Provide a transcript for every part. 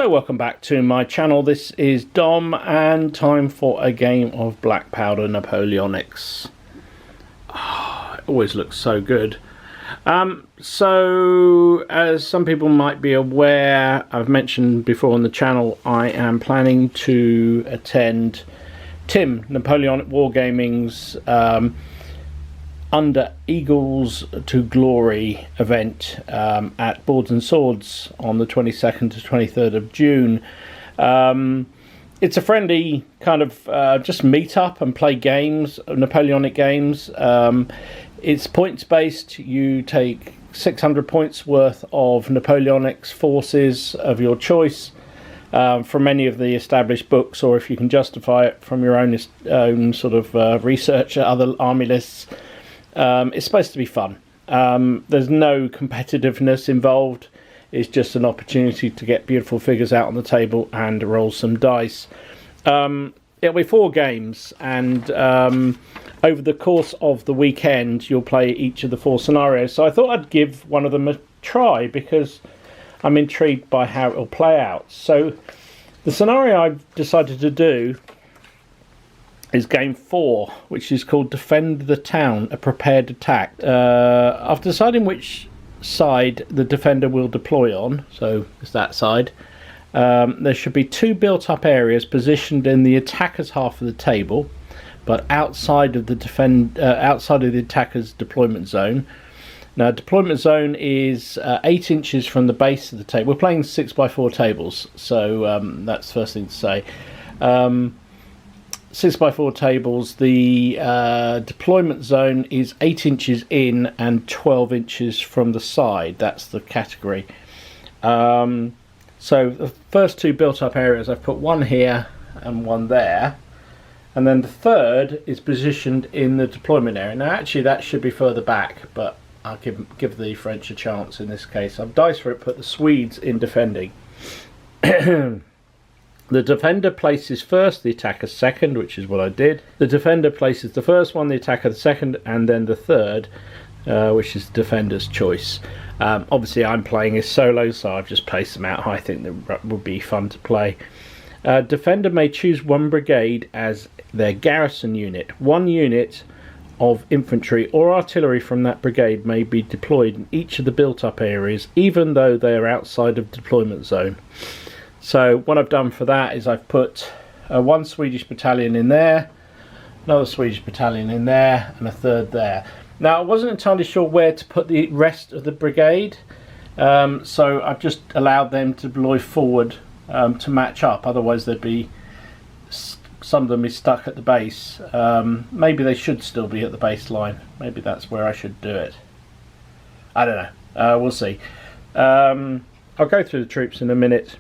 So welcome back to my channel. This is Dom and time for a game of Black Powder Napoleonics. It always looks so good. So as some people might be aware, I've mentioned before on the channel, I am planning to attend Tim Napoleonic Wargaming's Under Eagles to Glory event at Boards and Swords on the 22nd to 23rd of June. It's a friendly kind of just meet up and play games, Napoleonic games. It's points based. You take 600 points worth of Napoleonic's forces of your choice from any of the established books, or if you can justify it from your own sort of research at other army lists. It's supposed to be fun. There's no competitiveness involved. It's just an opportunity to get beautiful figures out on the table and roll some dice. It'll be 4 games, and over the course of the weekend you'll play each of the 4 scenarios. So I thought I'd give one of them a try because I'm intrigued by how it'll play out. So the scenario I've decided to do is game 4, which is called Defend the Town, a prepared attack. After deciding which side the defender will deploy on, so it's that side, there should be 2 built-up areas positioned in the attacker's half of the table, but outside of the attacker's deployment zone. Now, deployment zone is 8 inches from the base of the table. We're playing 6x4 tables, so that's the first thing to say. 6x4 tables, the deployment zone is 8 inches in and 12 inches from the side. That's the category. So the first 2 built-up areas, I've put one here and one there, and then the third is positioned in the deployment area. Now actually that should be further back, but I'll give the French a chance in this case. I've diced for it, put the Swedes in defending. The defender places first, the attacker second, which is what I did. The defender places the first one, the attacker the second, and then the third, which is the defender's choice. Obviously I'm playing as solo, so I've just placed them out. I think that would be fun to play. Defender may choose one brigade as their garrison unit. One unit of infantry or artillery from that brigade may be deployed in each of the built-up areas, even though they are outside of deployment zone. So what I've done for that is I've put one Swedish battalion in there, another Swedish battalion in there, and a third there. Now I wasn't entirely sure where to put the rest of the brigade, so I've just allowed them to deploy forward to match up. Otherwise there'd be some of them is stuck at the base. Maybe they should still be at the baseline. Maybe that's where I should do it. I don't know. We'll see. I'll go through the troops in a minute.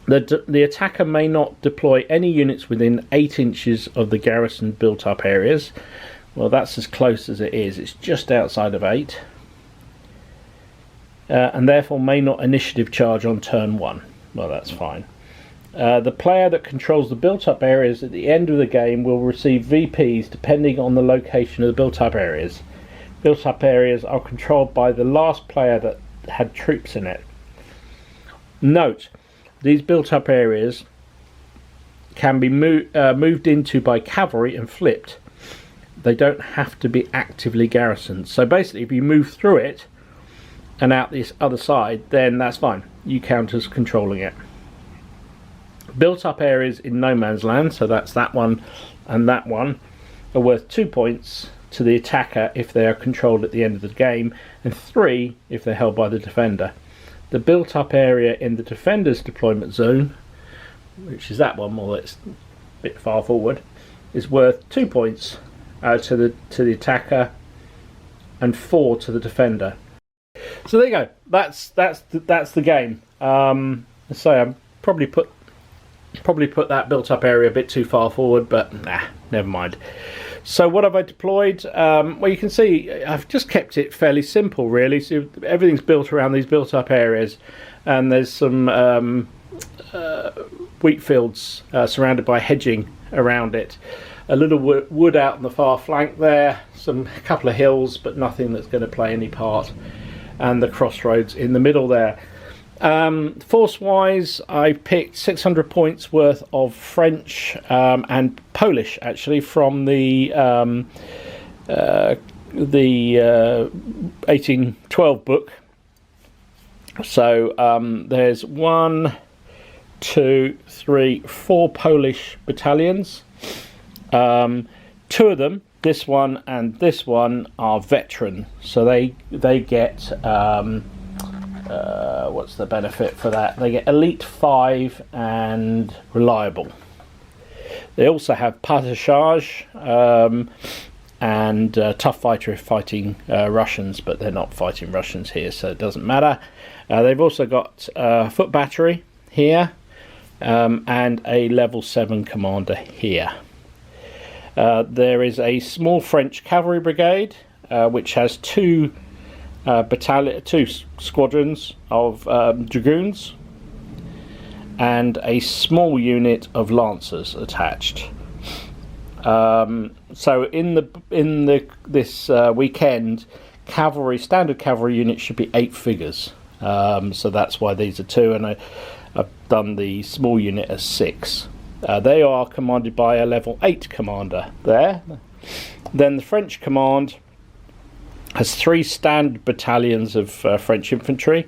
The attacker may not deploy any units within 8 inches of the garrison built-up areas. Well, that's as close as it is. It's just outside of 8. And therefore may not initiative charge on turn 1. Well, that's fine. The player that controls the built-up areas at the end of the game will receive VPs depending on the location of the built-up areas. Built-up areas are controlled by the last player that had troops in it. Note, these built-up areas can be moved into by cavalry and flipped. They don't have to be actively garrisoned. So basically, if you move through it and out this other side, then that's fine. You count as controlling it. Built-up areas in no man's land, so that's that one and that one, are worth 2 points to the attacker if they are controlled at the end of the game, and 3 if they're held by the defender. The built-up area in the defender's deployment zone, which is that one, well, it's a bit far forward, is worth 2 points to the attacker and 4 to the defender. So there you go. That's the game. So I probably put that built-up area a bit too far forward, but nah, never mind. So what have I deployed? Well, you can see I've just kept it fairly simple, really. So everything's built around these built-up areas, and there's some wheat fields surrounded by hedging around it. A little wood out on the far flank there, a couple of hills, but nothing that's going to play any part, and the crossroads in the middle there. Force-wise, I picked 600 points worth of French and Polish, actually, from the 1812 book. So there's 1, 2, 3, 4 Polish battalions. 2 of them, this one and this one, are veteran, so they get what's the benefit for that? They get Elite 5 and Reliable. They also have Partagage and Tough Fighter if fighting Russians, but they're not fighting Russians here, so it doesn't matter. They've also got Foot Battery here and a level 7 commander here. There is a small French cavalry brigade which has 2 squadrons of dragoons and a small unit of lancers attached. So in this weekend, standard cavalry units should be 8 figures. So that's why these are 2, and I've done the small unit as 6. They are commanded by a level 8 commander there. Then the French command has 3 standard battalions of French infantry.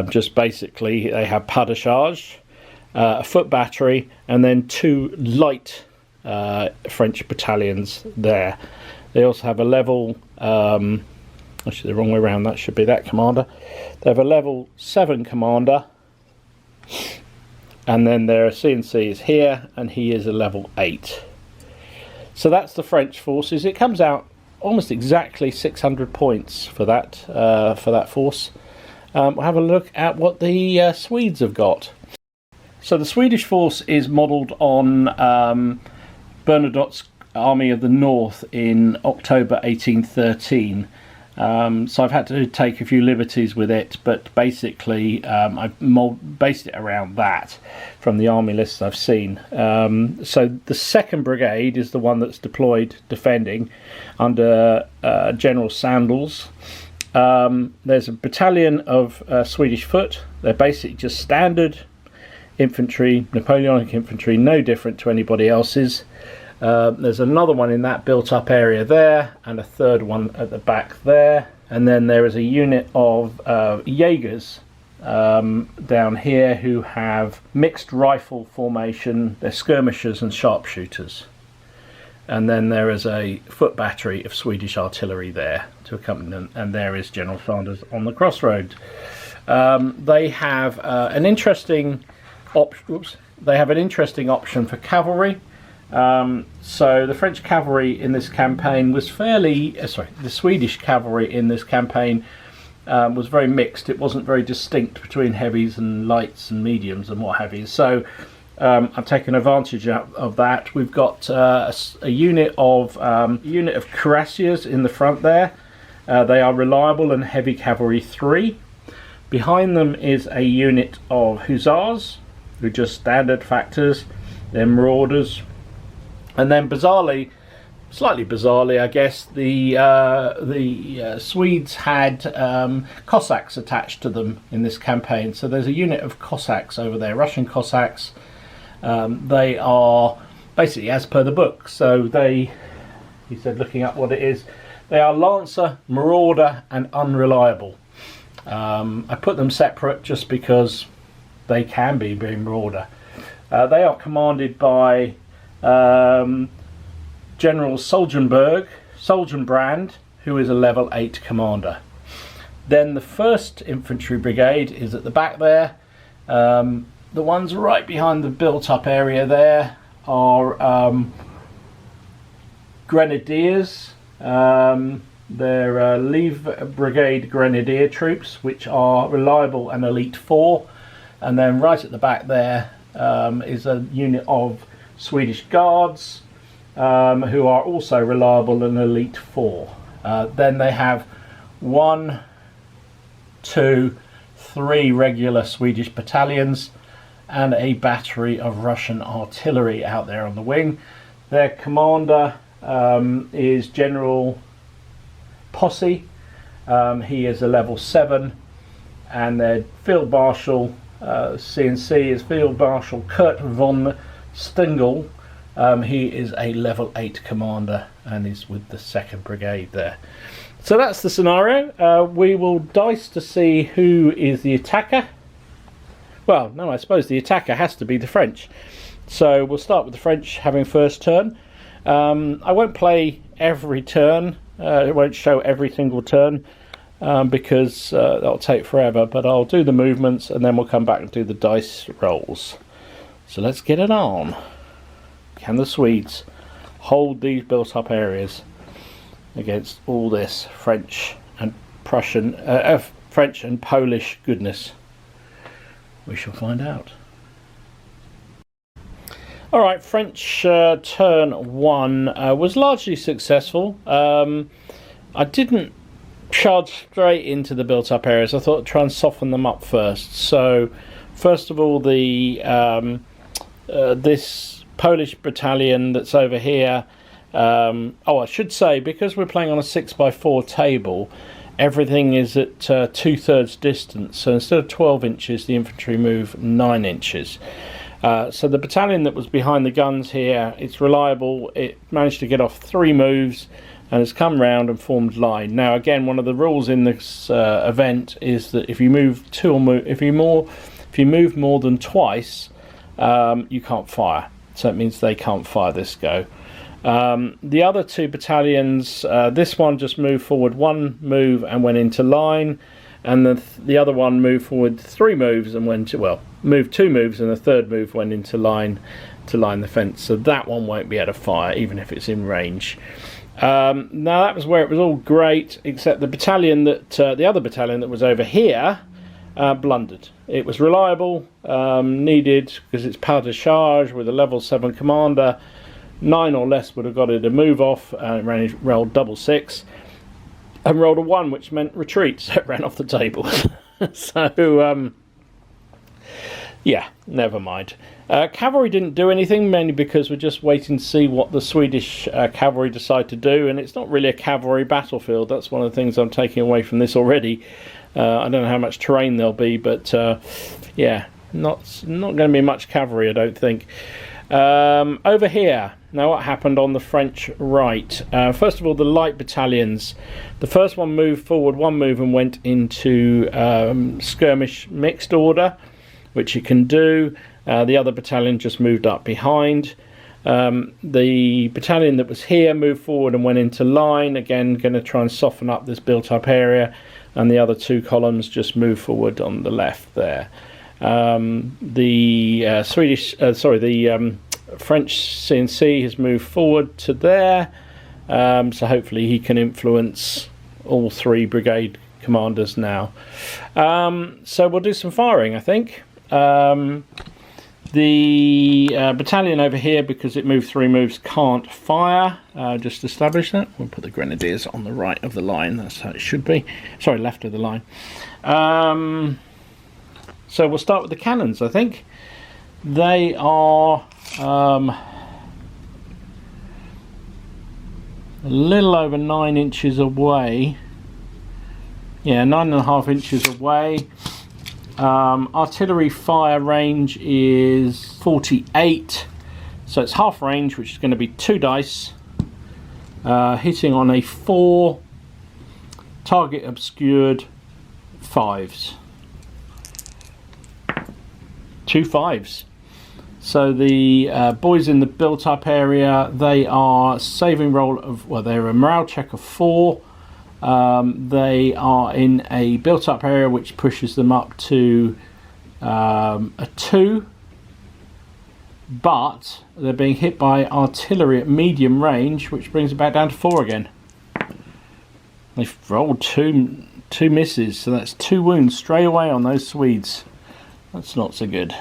Just basically, they have Partagage, a foot battery, and then 2 light French battalions there. They also have a level, actually the wrong way around, that should be that commander. They have a level 7 commander, and then their CNC is here, and he is a level 8. So that's the French forces. It comes out almost exactly 600 points for that force. We'll have a look at what the Swedes have got. So the Swedish force is modelled on Bernadotte's Army of the North in October 1813. So I've had to take a few liberties with it, but basically I've based it around that from the army lists I've seen. So the 2nd Brigade is the one that's deployed defending under General Sandals. There's a battalion of Swedish foot. They're basically just standard infantry, Napoleonic infantry, no different to anybody else's. There's another one in that built up area there, and a 3rd one at the back there, and then there is a unit of Jaegers down here who have mixed rifle formation. They're skirmishers and sharpshooters, and then there is a foot battery of Swedish artillery there to accompany them, and there is General Sanders on the crossroads. They have an interesting option for cavalry. So the French cavalry in this campaign was the Swedish cavalry in this campaign was very mixed. It wasn't very distinct between heavies and lights and mediums and what have you. So I've taken advantage of that. We've got a unit of cuirassiers in the front there. They are reliable and heavy cavalry 3. Behind them is a unit of hussars, who are just standard factors. They're marauders. And then slightly bizarrely, I guess, the Swedes had Cossacks attached to them in this campaign. So there's a unit of Cossacks over there, Russian Cossacks. They are basically as per the book. So he said, looking up what it is, they are Lancer, Marauder, and Unreliable. I put them separate just because they can be being Marauder. They are commanded by General Solgenbrand, who is a level 8 commander. Then the 1st Infantry Brigade is at the back there. The ones right behind the built-up area there are Grenadiers. They're Leave Brigade Grenadier troops, which are reliable and Elite 4. And then right at the back there is a unit of Swedish Guards, who are also reliable and Elite 4. Then they have 1, 2, 3 regular Swedish battalions and a battery of Russian artillery out there on the wing. Their commander is General Posse. He is a level 7, and their Field Marshal CNC is Field Marshal Kurt von Stingel. He is a level 8 commander and is with the 2nd Brigade there. So that's the scenario. We will dice to see who is the attacker. Well, no, I suppose the attacker has to be the French. So we'll start with the French having first turn. I won't play every turn. It won't show every single turn because that'll take forever. But I'll do the movements and then we'll come back and do the dice rolls. So let's get it on. Can the Swedes hold these built-up areas against all this French and Prussian, French and Polish goodness? We shall find out. Alright, French turn 1 was largely successful. I didn't charge straight into the built-up areas. I thought I'd try and soften them up first. So, first of all, the this Polish battalion that's over here. I should say, because we're playing on a 6x4 table, everything is at 2/3 distance. So instead of 12 inches, the infantry move 9 inches. So the battalion that was behind the guns here, it's reliable. It managed to get off 3 moves and has come round and formed line. Now again, one of the rules in this event is that if you move if you move more than twice, you can't fire. So it means they can't fire this go. The other 2 battalions, this one just moved forward 1 move and went into line, and the other one moved forward 3 moves and went to, well, moved 2 moves, and the 3rd move went into line to line the fence. So that one won't be able to fire even if it's in range. Now that was where it was all great, except the battalion that the other battalion that was over here blundered. It was reliable, needed, because it's powder charge with a level 7 commander. 9 or less would have got it a move off, and it rolled double 6 and rolled a 1, which meant retreat, so it ran off the table. So yeah, never mind. Cavalry didn't do anything, mainly because we're just waiting to see what the Swedish cavalry decide to do, and it's not really a cavalry battlefield. That's one of the things I'm taking away from this already. I don't know how much terrain there'll be, but yeah, not going to be much cavalry, I don't think. Over here, now what happened on the French right? First of all, the light battalions. The first one moved forward 1 move and went into skirmish mixed order, which you can do. The other battalion just moved up behind. The battalion that was here moved forward and went into line. Again, going to try and soften up this built-up area. And the other 2 columns just move forward on the left there. The French CNC has moved forward to there, so hopefully he can influence all 3 brigade commanders now. So we'll do some firing, I think. The battalion over here, because it moved 3 moves, can't fire. Just establish that. We'll put the grenadiers on the right of the line. That's how it should be. Sorry, left of the line. So we'll start with the cannons, I think. They are a little over 9 inches away. Yeah, 9.5 inches away. Artillery fire range is 48, so it's half range, which is going to be 2 dice, hitting on a 4, target obscured, 5s. 2 5s. So the boys in the built-up area, they are saving roll of, well, they're a morale check of 4. They are in a built-up area which pushes them up to a 2, but they're being hit by artillery at medium range, which brings it back down to 4 again. They've rolled two misses, so that's 2 wounds straight away on those Swedes. That's not so good.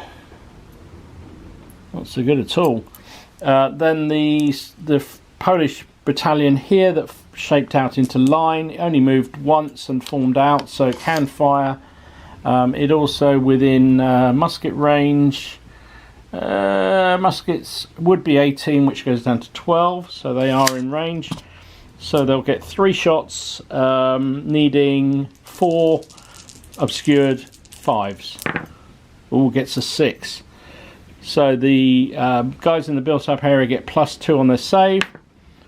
Not so good at all. Then the Polish battalion here that shaped out into line, it only moved once and formed out, so it can fire. It also within musket range. Muskets would be 18, which goes down to 12, so they are in range. So they'll get 3 shots, needing 4 obscured 5s. All gets a 6. So the guys in the built-up area get +2 on their save,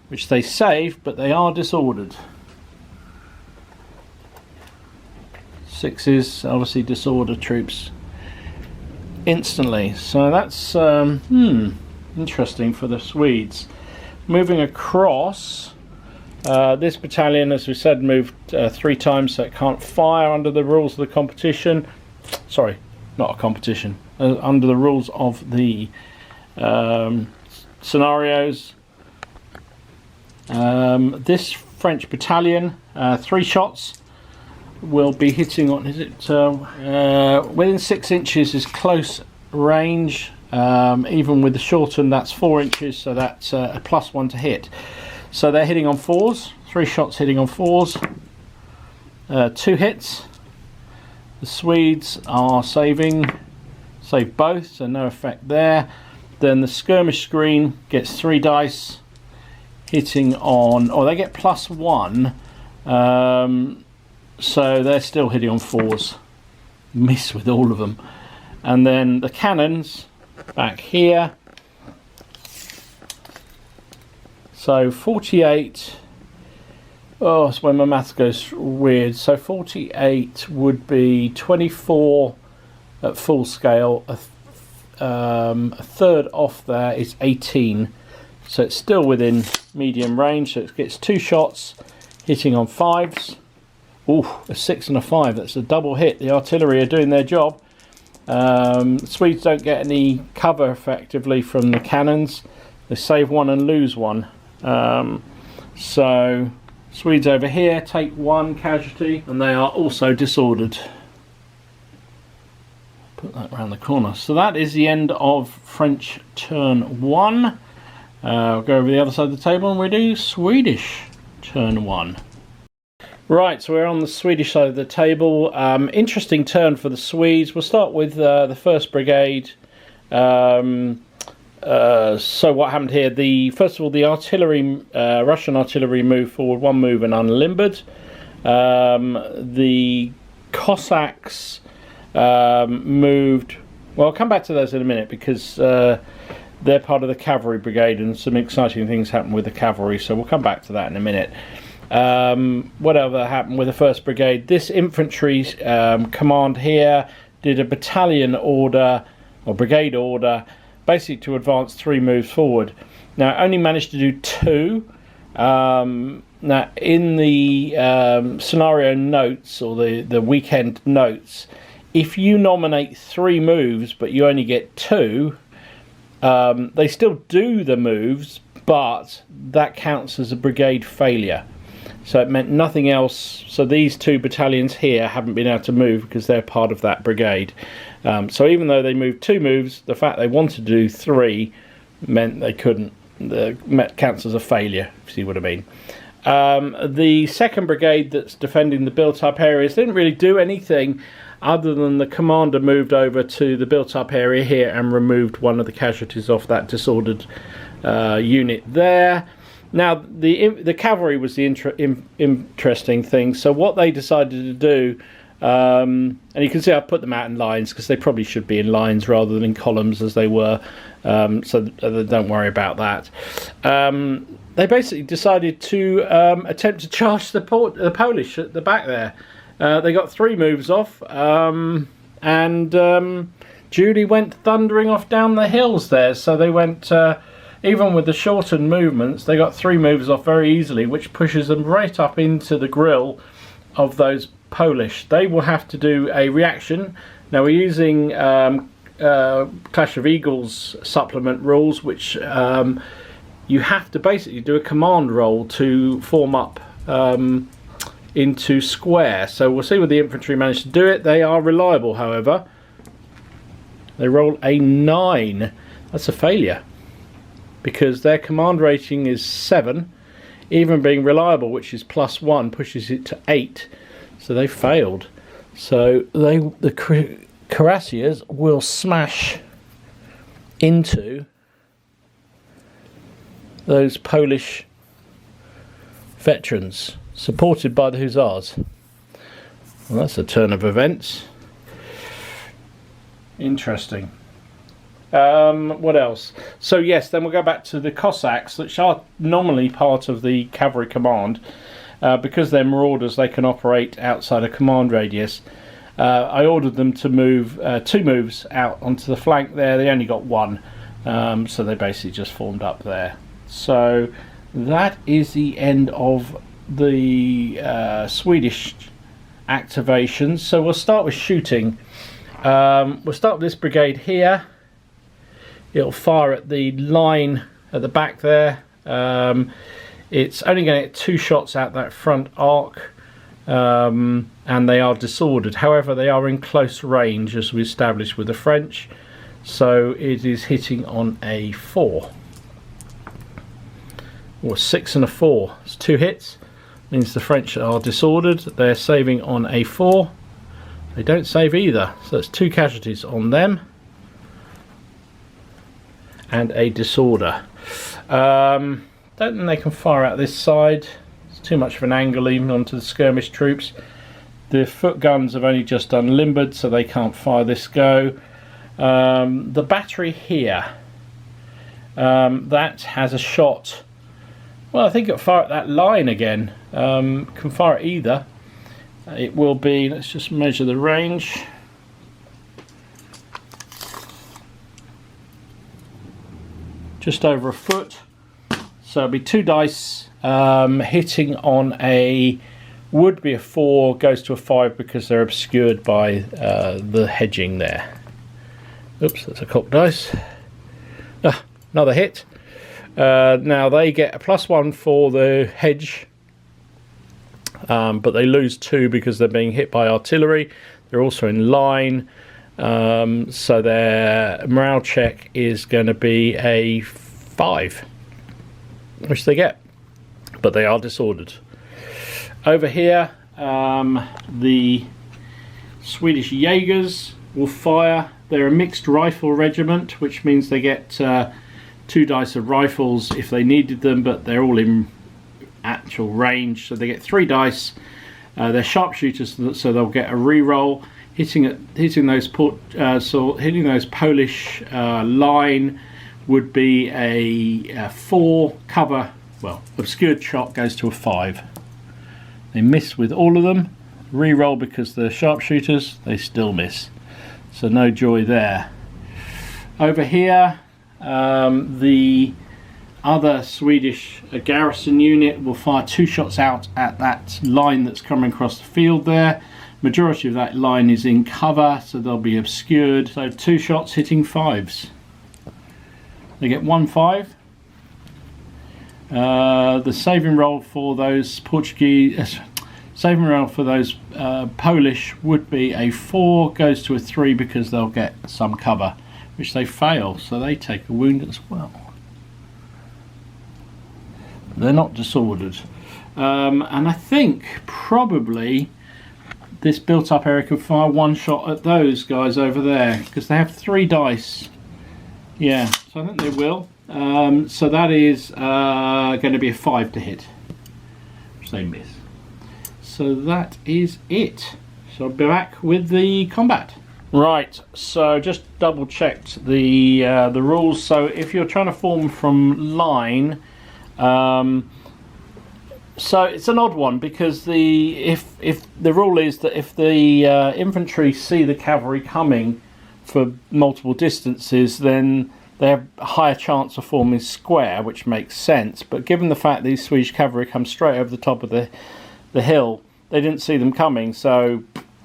which they save, but they are disordered. 6s obviously disorder troops instantly. So that's interesting for the Swedes. Moving across, this battalion, as we said, moved 3 times, so it can't fire under the rules of the competition. Sorry, not a competition. Under the rules of the scenarios. This French battalion, 3 shots will be hitting on, is it within 6 inches is close range, even with the shortened that's 4 inches, so that's a +1 to hit. So they're hitting on 4s, 3 shots hitting on 4s, 2 hits. The Swedes are save both, so no effect there. Then the skirmish screen gets 3 dice hitting on, or they get +1, so they're still hitting on 4s. Miss with all of them. And then the cannons back here. So 48, oh, it's when my maths goes weird. So 48 would be 24 at full scale. A third off there is 18. So it's still within medium range. So it gets 2 shots hitting on 5s. Ooh, a 6 and a 5. That's a double hit. The artillery are doing their job. Swedes don't get any cover effectively from the cannons. They save 1 and lose 1. So Swedes over here take 1 casualty, and they are also disordered. Put that round the corner. So that is the end of French turn 1. We'll go over the other side of the table and we do Swedish turn 1. Right, so we're on the Swedish side of the table. Interesting turn for the Swedes. We'll start with the 1st Brigade. So what happened here? First of all, the artillery, Russian artillery moved forward 1 move and unlimbered. The Cossacks moved. Well, I'll come back to those in a minute because they're part of the Cavalry Brigade, and some exciting things happened with the Cavalry. So we'll come back to that in a minute. Whatever happened with the 1st Brigade? This infantry command here did a battalion order or brigade order, basically to advance 3 moves forward. Now, I only managed to do 2. Now, in the scenario notes or the weekend notes, if you nominate 3 moves but you only get 2, they still do the moves, but that counts as a brigade failure. So it meant nothing else. So these 2 battalions here haven't been able to move because they're part of that brigade. So even though they moved 2 moves, the fact they wanted to do 3 meant they couldn't. Counts as a failure, if you see what I mean. The 2nd Brigade that's defending the built-up areas didn't really do anything other than the commander moved over to the built-up area here and removed 1 of the casualties off that disordered unit there. Now, the cavalry was the interesting thing. So what they decided to do, and you can see I've put them out in lines because they probably should be in lines rather than in columns as they were, so don't worry about that. They basically decided to attempt to charge the Polish at the back there. They got 3 moves off, and Judy went thundering off down the hills there. So they went... even with the shortened movements, they got 3 moves off very easily, which pushes them right up into the grill of those Polish. They will have to do a reaction. Now we're using Clash of Eagles supplement rules, which you have to basically do a command roll to form up into square. So we'll see whether the infantry manage to do it. They are reliable, however. They roll a 9. That's a failure, because their command rating is 7. Even being reliable, which is +1, pushes it to 8. So they failed. So the cuirassiers will smash into those Polish veterans, supported by the hussars. Well, that's a turn of events. Interesting. What else? So yes, then we'll go back to the Cossacks, which are normally part of the cavalry command. Because they're marauders, they can operate outside a command radius. I ordered them to move 2 moves out onto the flank there. They only got 1, so they basically just formed up there. So that is the end of the Swedish activations. So we'll start with shooting. We'll start with this brigade here. It'll fire at the line at the back there. It's only going to get 2 shots out that front arc, and they are disordered. However, they are in close range, as we established with the French, so it is hitting on a 4. Or 6 and a 4. It's 2 hits. Means the French are disordered. They're saving on a 4. They don't save either, so it's 2 casualties on them. And a disorder. Don't think they can fire out this side. It's too much of an angle even onto the skirmish troops. The foot guns have only just unlimbered, so they can't fire this go. The battery here, that has a shot. Well, I think it'll fire at that line again. Can fire it either. It will be, let's just measure the range. Just over a foot. So it'll be 2 dice hitting on a, would be a 4, goes to a 5 because they're obscured by the hedging there. Oops, that's a cocked dice. Another hit. Now they get a +1 for the hedge, but they lose 2 because they're being hit by artillery. They're also in line, so their morale check is going to be a 5, which they get, but they are disordered. Over here, the Swedish Jaegers will fire. They're a mixed rifle regiment, which means they get 2 dice of rifles if they needed them, but they're all in actual range, so they get 3 dice. They're sharpshooters, so they'll get a re-roll. Hitting those Polish line would be a 4. Cover, well, obscured shot goes to a 5. They miss with all of them. Re-roll because they're sharpshooters, they still miss. So no joy there. Over here, the other Swedish garrison unit will fire 2 shots out at that line that's coming across the field there. Majority of that line is in cover, so they'll be obscured. So 2 shots hitting 5s. They get 1 5. The saving roll for those Portuguese, saving roll for those Polish would be a 4, goes to a 3 because they'll get some cover, which they fail, so they take a wound as well. They're not disordered, and I think probably this built-up area can fire 1 shot at those guys over there because they have 3 dice. Yeah, so I think they will. So that is going to be a 5 to hit, which they miss. So that is it. So I'll be back with the combat. Right, so just double checked the rules. So if you're trying to form from line, so it's an odd one because if the rule is that if the infantry see the cavalry coming for multiple distances, then they have a higher chance of forming square, which makes sense. But given the fact these Swedish cavalry come straight over the top of the hill, they didn't see them coming, so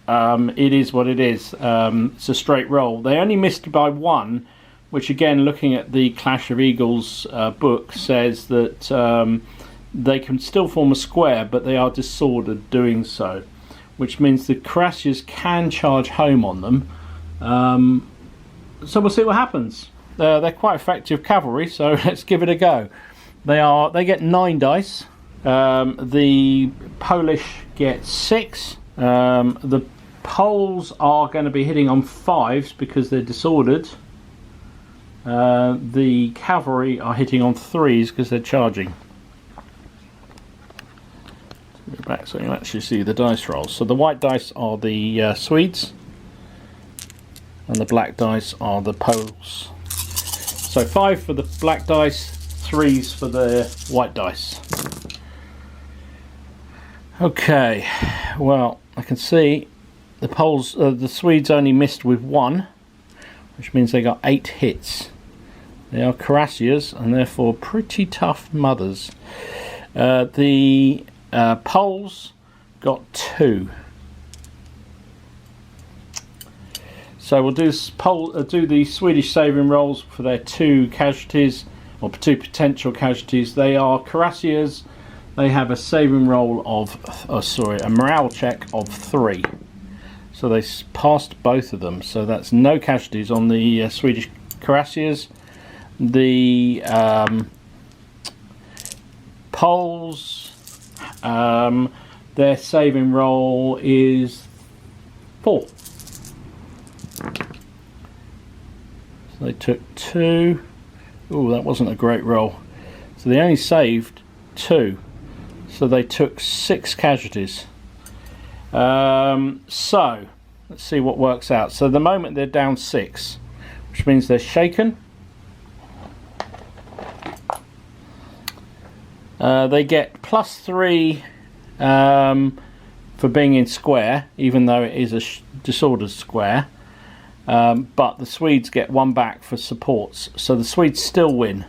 it is what it is. It's a straight roll. They only missed by 1, which again, looking at the Clash of Eagles book, says that they can still form a square, but they are disordered doing so, which means the Cuirassiers can charge home on them. So we'll see what happens. They're quite effective cavalry, so let's give it a go. They get 9 dice. The Polish get 6. The Poles are going to be hitting on 5s because they're disordered. The cavalry are hitting on 3s because they're charging. back so you can actually see the dice rolls. So the white dice are the Swedes, and the black dice are the Poles. So 5 for the black dice, 3s for the white dice. Okay, well, I can see the Poles, the Swedes only missed with 1, which means they got 8 hits. They are cuirassiers and therefore pretty tough mothers. The Poles got 2. So we'll do the Swedish saving rolls for their 2 casualties, or 2 potential casualties. They are cuirassiers. They have a saving roll of, a morale check of 3. So they passed both of them. So that's no casualties on the Swedish cuirassiers. The Poles, their saving roll is 4. So they took 2. Oh, that wasn't a great roll. So they only saved 2. So they took 6 casualties. So let's see what works out. So at the moment they're down 6, which means they're shaken. They get +3 for being in square, even though it is a disordered square. But the Swedes get 1 back for supports, so the Swedes still win.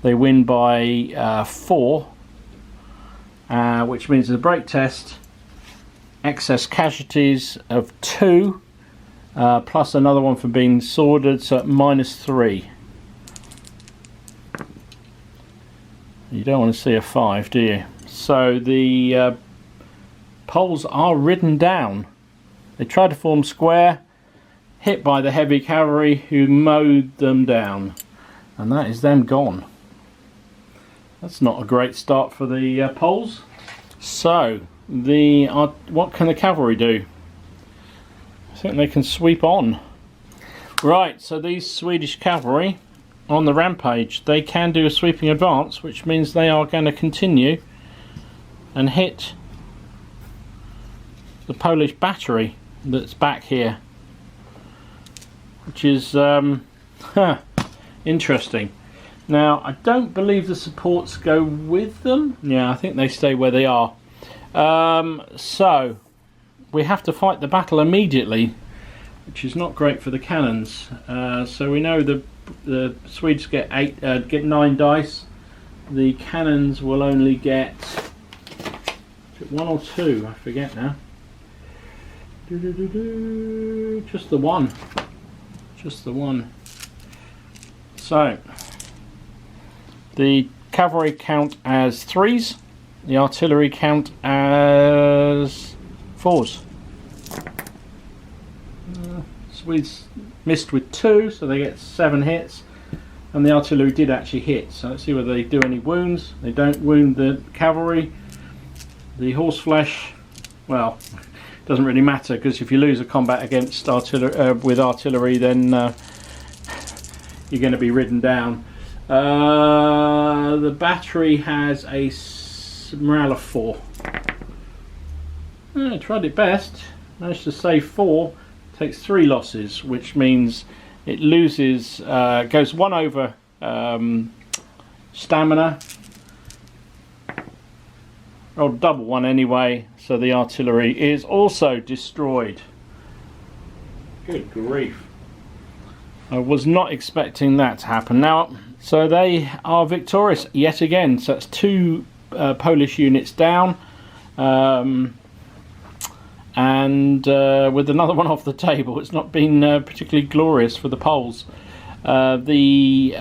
They win by 4, which means the break test, excess casualties of 2, plus another one for being sworded, so at -3. You don't want to see a 5, do you? So the Poles are ridden down. They tried to form square, hit by the heavy cavalry who mowed them down, and that is them gone. That's not a great start for the Poles. So what can the cavalry do? I think they can sweep on. Right, so these Swedish cavalry on the rampage, they can do a sweeping advance, which means they are going to continue and hit the Polish battery that's back here, which is interesting. Now, I don't believe the supports go with them. Yeah, I think they stay where they are. So we have to fight the battle immediately, which is not great for the cannons. So we know the Swedes get 9 dice. The cannons will only get 1 or 2. I forget now. Just the 1. Just the 1. So the cavalry count as 3s. The artillery count as 4s. Swedes missed with 2, so they get 7 hits, and the artillery did actually hit. So let's see whether they do any wounds. They don't wound the cavalry. The horseflesh, well, doesn't really matter, because if you lose a combat against with artillery, then you're going to be ridden down. The battery has a morale of 4. Tried it best, managed to save 4. Takes 3 losses, which means it loses, goes 1 over stamina, or double 1 anyway, so the artillery is also destroyed. Good grief. I was not expecting that to happen. Now, so they are victorious yet again, so that's 2 Polish units down. And with another one off the table, it's not been particularly glorious for the Poles. The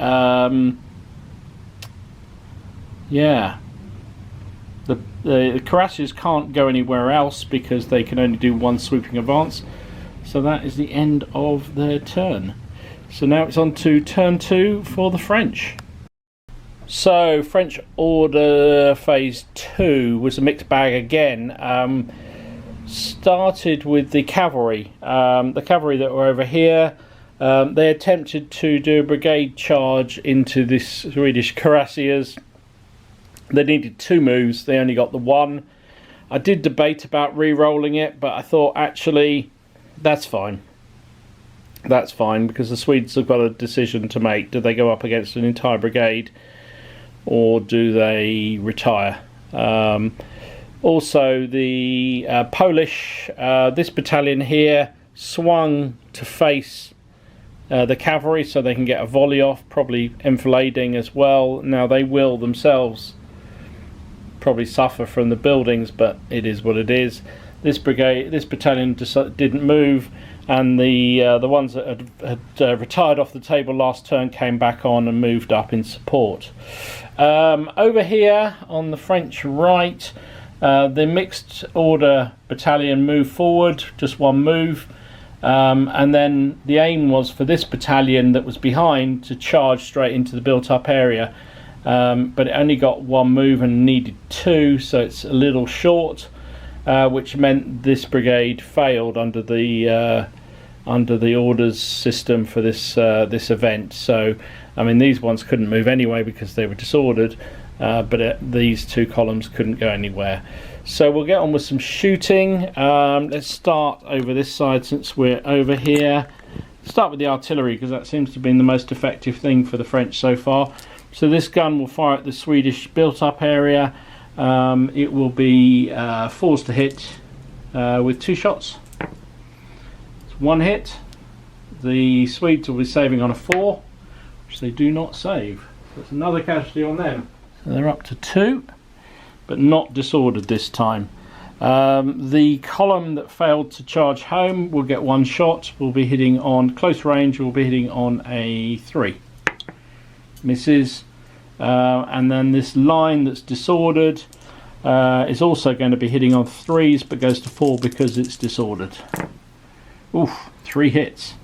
cuirassiers can't go anywhere else because they can only do 1 sweeping advance. So that is the end of their turn. So now it's on to turn 2 for the French. So French order phase 2 was a mixed bag again. Started with the cavalry that were over here. They attempted to do a brigade charge into the Swedish cuirassiers. They needed 2 moves, they only got the 1. I did debate about re-rolling it, but I thought actually that's fine. That's fine, because the Swedes have got a decision to make. Do they go up against an entire brigade, or do they retire? Also, the Polish, this battalion here swung to face the cavalry so they can get a volley off, probably enfilading as well. Now they will themselves probably suffer from the buildings, but it is what it is. This battalion didn't move, and the ones that had retired off the table last turn came back on and moved up in support. Over here on the French right, the mixed order battalion moved forward, just one move, and then the aim was for this battalion that was behind to charge straight into the built-up area, but it only got one move and needed two, so it's a little short. Which meant this brigade failed under the orders system for this event. So, I mean, these ones couldn't move anyway because they were disordered, but these two columns couldn't go anywhere. So we'll get on with some shooting. Let's start over this side since we're over here. Start with the artillery, because that seems to have been the most effective thing for the French so far. So this gun will fire at the Swedish built-up area. It will be 4s to hit with 2 shots. It's 1 hit. The Swedes will be saving on a 4, which they do not save. So it's another casualty on them. So they're up to 2, but not disordered this time. The column that failed to charge home will get 1 shot. Will be hitting on close range. Will be hitting on a 3. Misses. And then this line that's disordered is also going to be hitting on 3s, but goes to 4 because it's disordered. Oof, 3 hits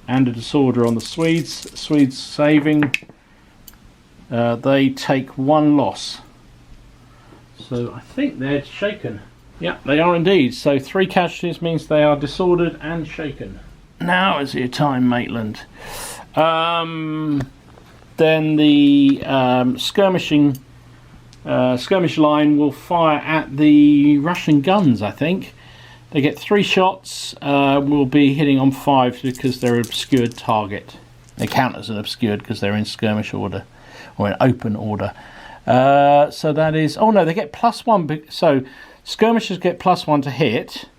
and a disorder on the Swedes. Swedes saving. They take 1 loss. So I think they're shaken. Yeah, they are indeed. So 3 casualties means they are disordered and shaken. Now is your time, Maitland. Then the skirmish line will fire at the Russian guns, I think. They get 3 shots, will be hitting on 5s because they're an obscured target. They count as an obscured because they're in skirmish order, or in open order. So that is, oh no, they get +1, so skirmishers get +1 to hit,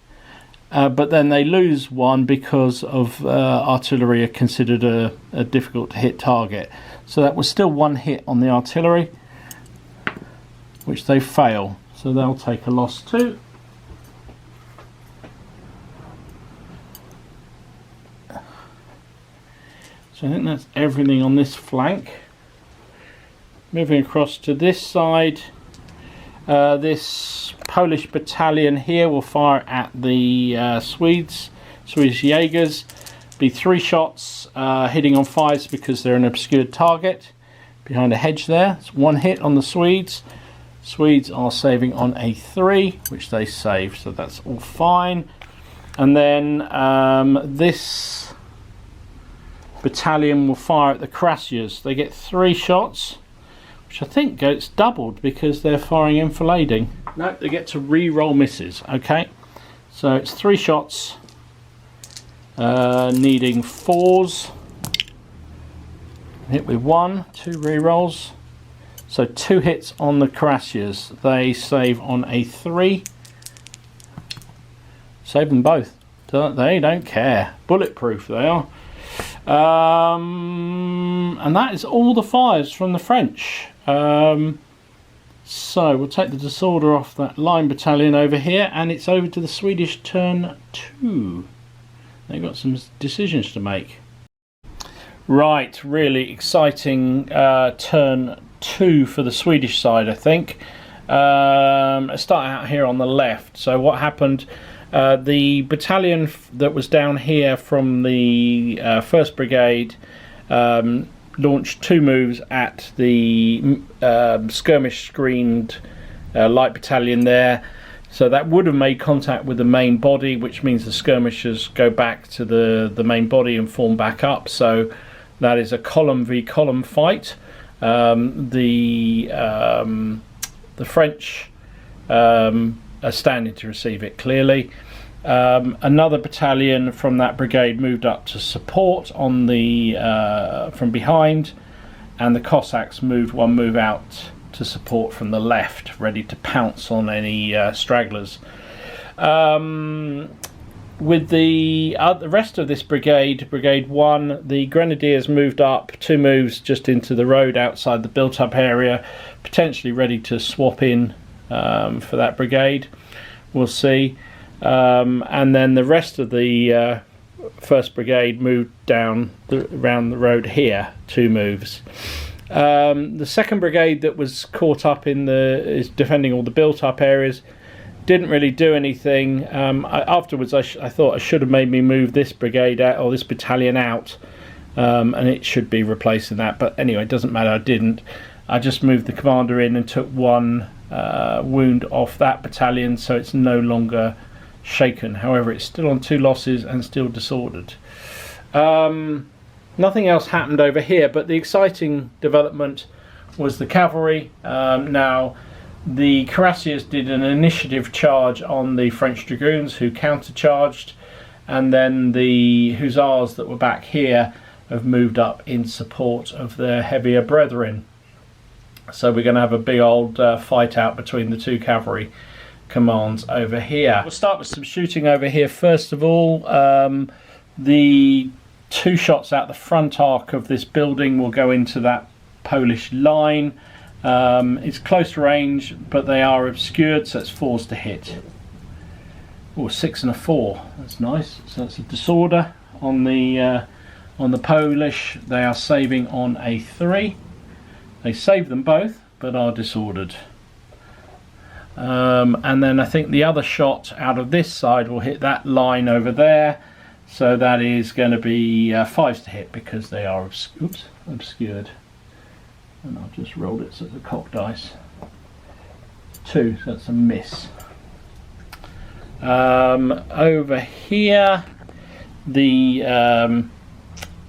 but then they lose 1 because of artillery are considered a difficult to hit target. So that was still 1 hit on the artillery, which they fail. So they'll take a loss too. So I think that's everything on this flank. Moving across to this side, this Polish battalion here will fire at the Swedish Jaegers. Be 3 shots, hitting on 5s because they're an obscured target behind a hedge there. It's 1 hit on the Swedes. Swedes are saving on a 3, which they save, so that's all fine. And then this battalion will fire at the Cuirassiers. They get 3 shots, which I think gets doubled because they're firing enfilading. No, they get to re-roll misses. Okay, so it's 3 shots. Needing 4s, hit with 1, 2 re-rolls, so 2 hits on the Cuirassiers. They save on a 3. Save them both. They don't care. Bulletproof they are. And that is all the fires from the French. So we'll take the disorder off that line battalion over here, and it's over to the Swedish turn 2. They've got some decisions to make. Right, really exciting turn 2 for the Swedish side, I think. Let's start out here on the left. So what happened, the battalion that was down here from the 1st Brigade launched 2 moves at the skirmish screened light battalion there. So that would have made contact with the main body, which means the skirmishers go back to the main body and form back up. So that is a column v column fight. The French standing to receive it clearly. Another battalion from that brigade moved up to support on the from behind, and the Cossacks moved one move out to support from the left, ready to pounce on any stragglers. With the rest of this brigade, Brigade 1, the Grenadiers moved up 2 moves just into the road outside the built-up area, potentially ready to swap in for that brigade. We'll see. And then the rest of the 1st Brigade moved down around the road here, 2 moves. The 2nd Brigade that was caught up is defending all the built-up areas. Didn't really do anything. Afterwards, I thought I should have made me move this brigade out, or this battalion out, and it should be replacing that. But anyway, it doesn't matter. I didn't. I just moved the commander in and took 1 wound off that battalion, so it's no longer shaken. However, it's still on 2 losses and still disordered. Nothing else happened over here, but the exciting development was the cavalry. Now, the cuirassiers did an initiative charge on the French dragoons, who countercharged, and then the hussars that were back here have moved up in support of their heavier brethren. So we're going to have a big old fight out between the 2 cavalry commands over here. We'll start with some shooting over here. First of all, the 2 shots out the front arc of this building will go into that Polish line. It's close range, but they are obscured, so it's 4s to hit. Oh, 6 and a 4. That's nice. So that's a disorder on the Polish. They are saving on a 3. They save them both, but are disordered. And then I think the other shot out of this side will hit that line over there. So that is going to be 5s to hit because they are obscured. And I've just rolled it, so it's a cock dice. 2, so that's a miss. Over here, the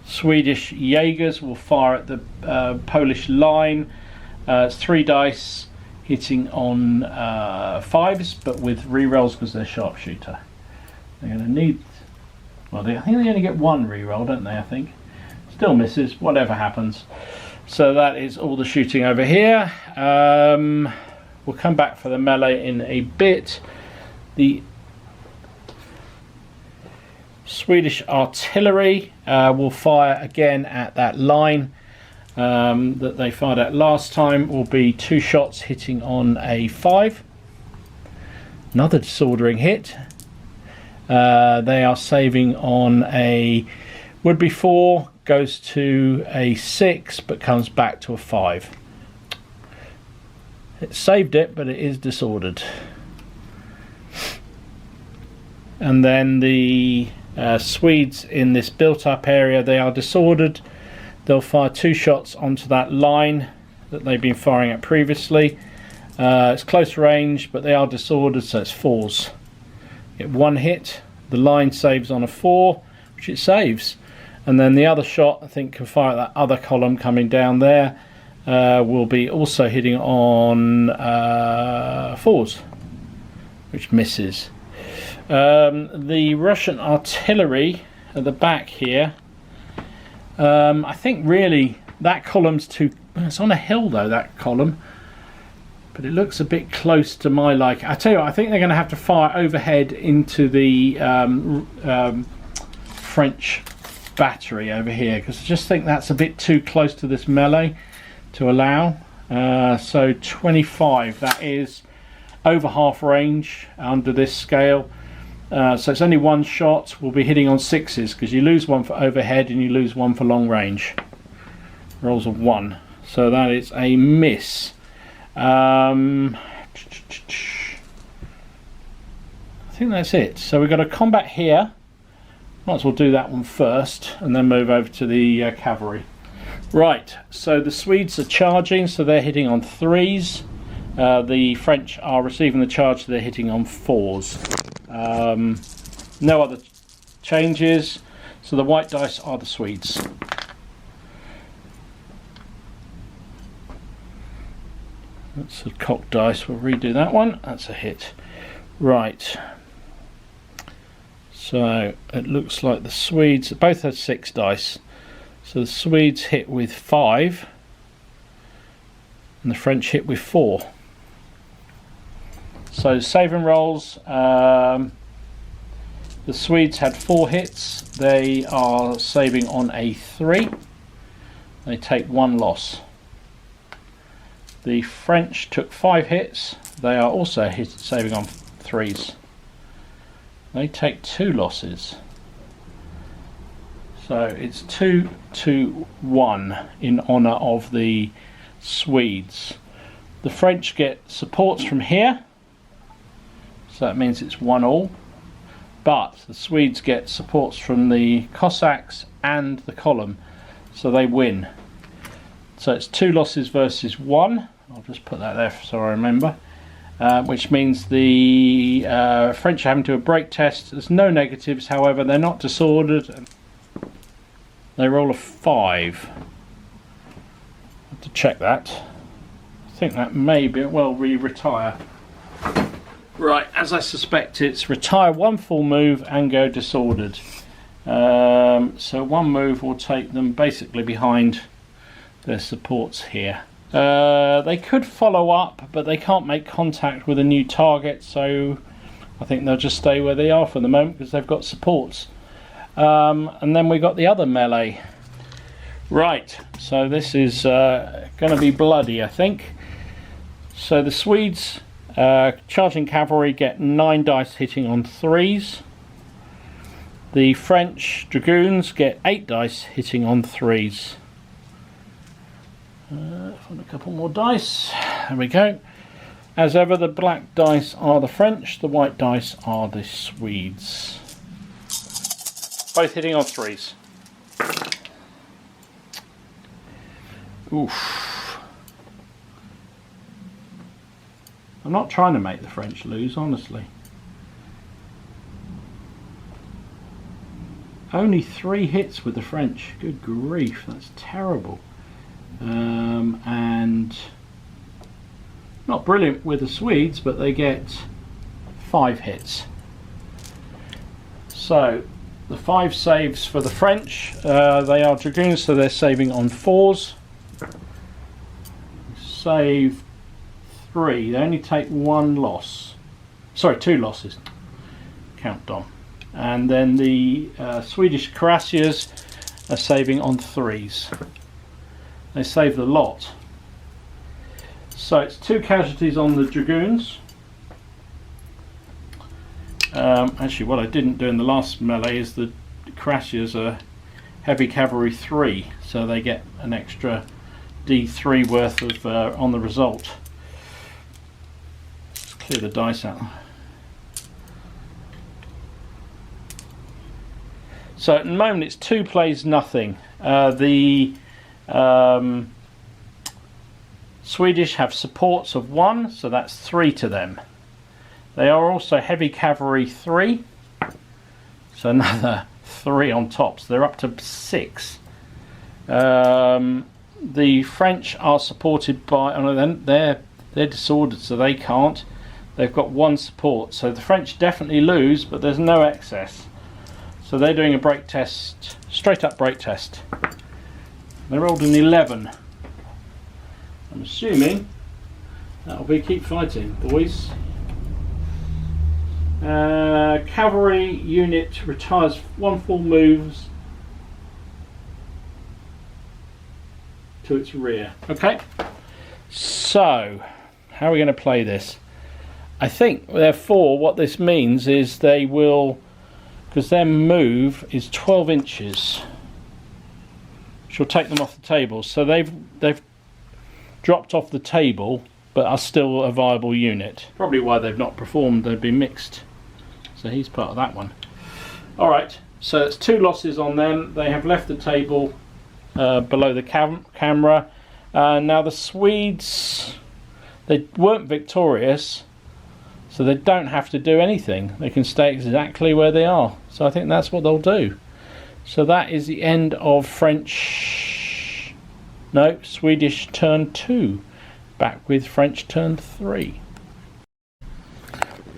Swedish Jaegers will fire at the Polish line. It's 3 dice hitting on 5s, but with re-rolls because they're sharpshooter. They're going to need... Well, I think they only get 1 re-roll, don't they, I think? Still misses, whatever happens. So that is all the shooting over here. We'll come back for the melee in a bit. The Swedish artillery will fire again at that line that they fired at last time. Will be 2 shots hitting on a 5. Another disordering hit. They are saving on a would-be 4, goes to a 6, but comes back to a 5. It saved it, but it is disordered. And then the Swedes in this built-up area, they are disordered. They'll fire 2 shots onto that line that they've been firing at previously. It's close range, but they are disordered, so it's 4s. Get 1 hit. The line saves on a 4, which it saves. And then the other shot, I think, can fire at that other column coming down there. Will be also hitting on 4s, which misses. The Russian artillery at the back here, I think really that column's it's on a hill though, that column, but it looks a bit close to my like. I tell you what, I think they're going to have to fire overhead into the French battery over here, because I just think that's a bit too close to this melee to allow. So 25, that is over half range under this scale. So it's only 1 shot. We'll be hitting on 6s because you lose 1 for overhead and you lose 1 for long range. Rolls of 1, so that is a miss. I think that's it. So we've got a combat here. Might as well do that one first and then move over to the cavalry. Right, so the Swedes are charging, so they're hitting on 3s. The French are receiving the charge, so they're hitting on 4s. No other changes, so the white dice are the Swedes. That's a cock dice, we'll redo that one. That's a hit. Right. So it looks like the Swedes both had 6 dice. So the Swedes hit with 5 and the French hit with 4. So saving rolls, the Swedes had 4 hits. They are saving on a 3. They take 1 loss. The French took 5 hits. They are also saving on 3s. They take 2 losses. So it's 2-1 in honour of the Swedes. The French get supports from here, so that means it's 1-1. But the Swedes get supports from the Cossacks and the column, so they win. So it's 2 losses versus 1. I'll just put that there so I remember. Which means the French are having to do a break test. There's no negatives, however, they're not disordered. They roll a 5. I have to check that. I think that may be, well, we retire. Right, as I suspect, it's retire 1 full move and go disordered. So 1 move will take them basically behind their supports here. They could follow up, but they can't make contact with a new target, so I think they'll just stay where they are for the moment because they've got supports. And then we got the other melee. Right, so this is going to be bloody, I think. So the Swedes, charging cavalry, get 9 dice hitting on 3s. The French dragoons get 8 dice hitting on 3s. Find a couple more dice. There we go. As ever, the black dice are the French, the white dice are the Swedes. Both hitting on 3s. Oof. I'm not trying to make the French lose, honestly. Only 3 hits with the French. Good grief, that's terrible. And not brilliant with the Swedes, but they get 5 hits. So the 5 saves for the French. They are dragoons, so they're saving on 4s. Save 3. They only take 1 loss. Sorry, 2 losses. Count Dom. And then the Swedish cuirassiers are saving on 3s. They save the lot. So it's 2 casualties on the dragoons. Actually, what I didn't do in the last melee is the cuirassiers are heavy cavalry 3, so they get an extra D3 worth of on the result. Let's clear the dice out. So at the moment it's 2 plays nothing. The Swedish have supports of 1, so that's 3 to them. They are also heavy cavalry 3, so another 3 on top, so they're up to 6. The French are supported by, oh no, they're disordered, so they can't. They've got 1 support, so the French definitely lose, but there's no excess. So they're doing a break test, straight up break test. They rolled an 11. I'm assuming that'll be keep fighting, boys. Cavalry unit retires 1 full moves to its rear. Okay, so how are we going to play this? I think therefore what this means is they will, because their move is 12 inches, which will take them off the table. So they've dropped off the table, but are still a viable unit. Probably why they've not performed, they've been mixed. So he's part of that one. Alright, so it's 2 losses on them. They have left the table below the camera. Now the Swedes, they weren't victorious, so they don't have to do anything. They can stay exactly where they are. So I think that's what they'll do. So that is the end of Swedish turn 2. Back with French turn 3.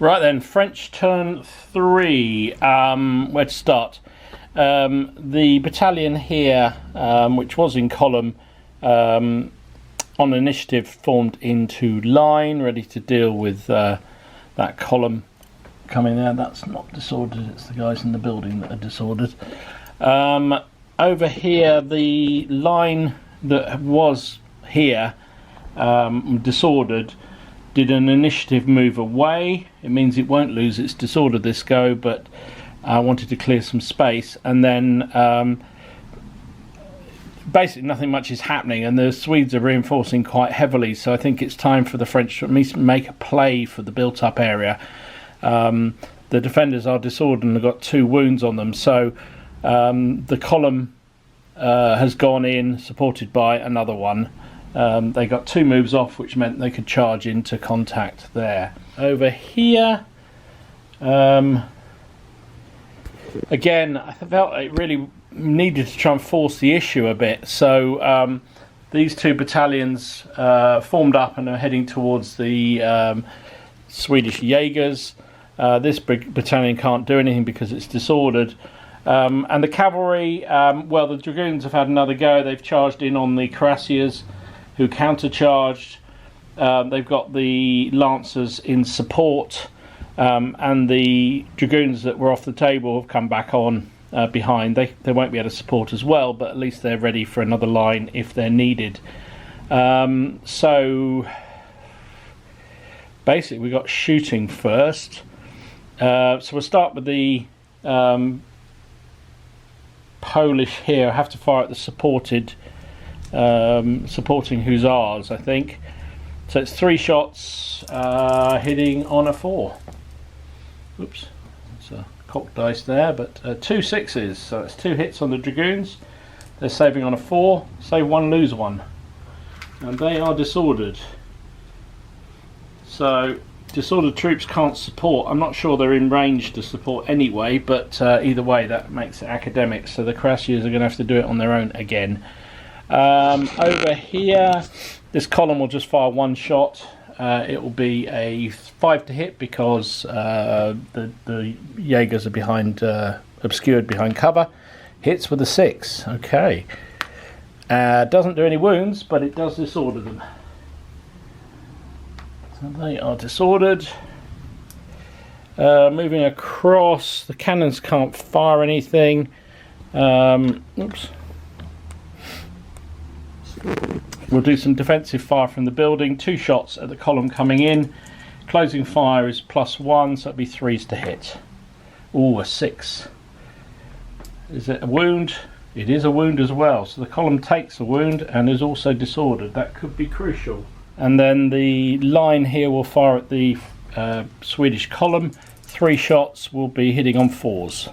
Right then, French turn 3. Where to start? The battalion here, which was in column, on initiative, formed into line, ready to deal with that column coming there. That's not disordered, it's the guys in the building that are disordered. Over here, the line that was here, disordered, did an initiative move away. It means it won't lose its disorder this go, but I wanted to clear some space, and then basically nothing much is happening, and the Swedes are reinforcing quite heavily, so I think it's time for the French to at least make a play for the built up area. The defenders are disordered and have got 2 wounds on them, so the column has gone in, supported by another one. They got 2 moves off, which meant they could charge into contact there. Over here, again, I felt it really needed to try and force the issue a bit. So these 2 battalions formed up and are heading towards the Swedish Jaegers. This battalion can't do anything because it's disordered. And the cavalry, well, the dragoons have had another go. They've charged in on the cuirassiers, who countercharged. They've got the lancers in support, and the dragoons that were off the table have come back on behind. They won't be able to support as well, but at least they're ready for another line if they're needed. So basically we've got shooting first. So we'll start with the Polish here. I have to fire at the supporting hussars, I think. So it's 3 shots hitting on a 4. Oops, it's a cocked dice there, but 2 6s, so it's 2 hits on the dragoons. They're saving on a 4, save 1, lose 1, and they are disordered. So disordered troops can't support. I'm not sure they're in range to support anyway, but either way that makes it academic, so the cuirassiers are going to have to do it on their own again. Over here, this column will just fire 1 shot. It will be a 5 to hit because the Jaegers are behind, obscured behind cover. Hits with a 6. Okay. Doesn't do any wounds, but it does disorder them. So they are disordered. Moving across, the cannons can't fire anything. Oops. We'll do some defensive fire from the building. 2 shots at the column coming in. Closing fire is +1, so it'll be 3s to hit. Ooh, a 6. Is it a wound? It is a wound as well. So the column takes a wound and is also disordered. That could be crucial. And then the line here will fire at the Swedish column. 3 shots will be hitting on 4s.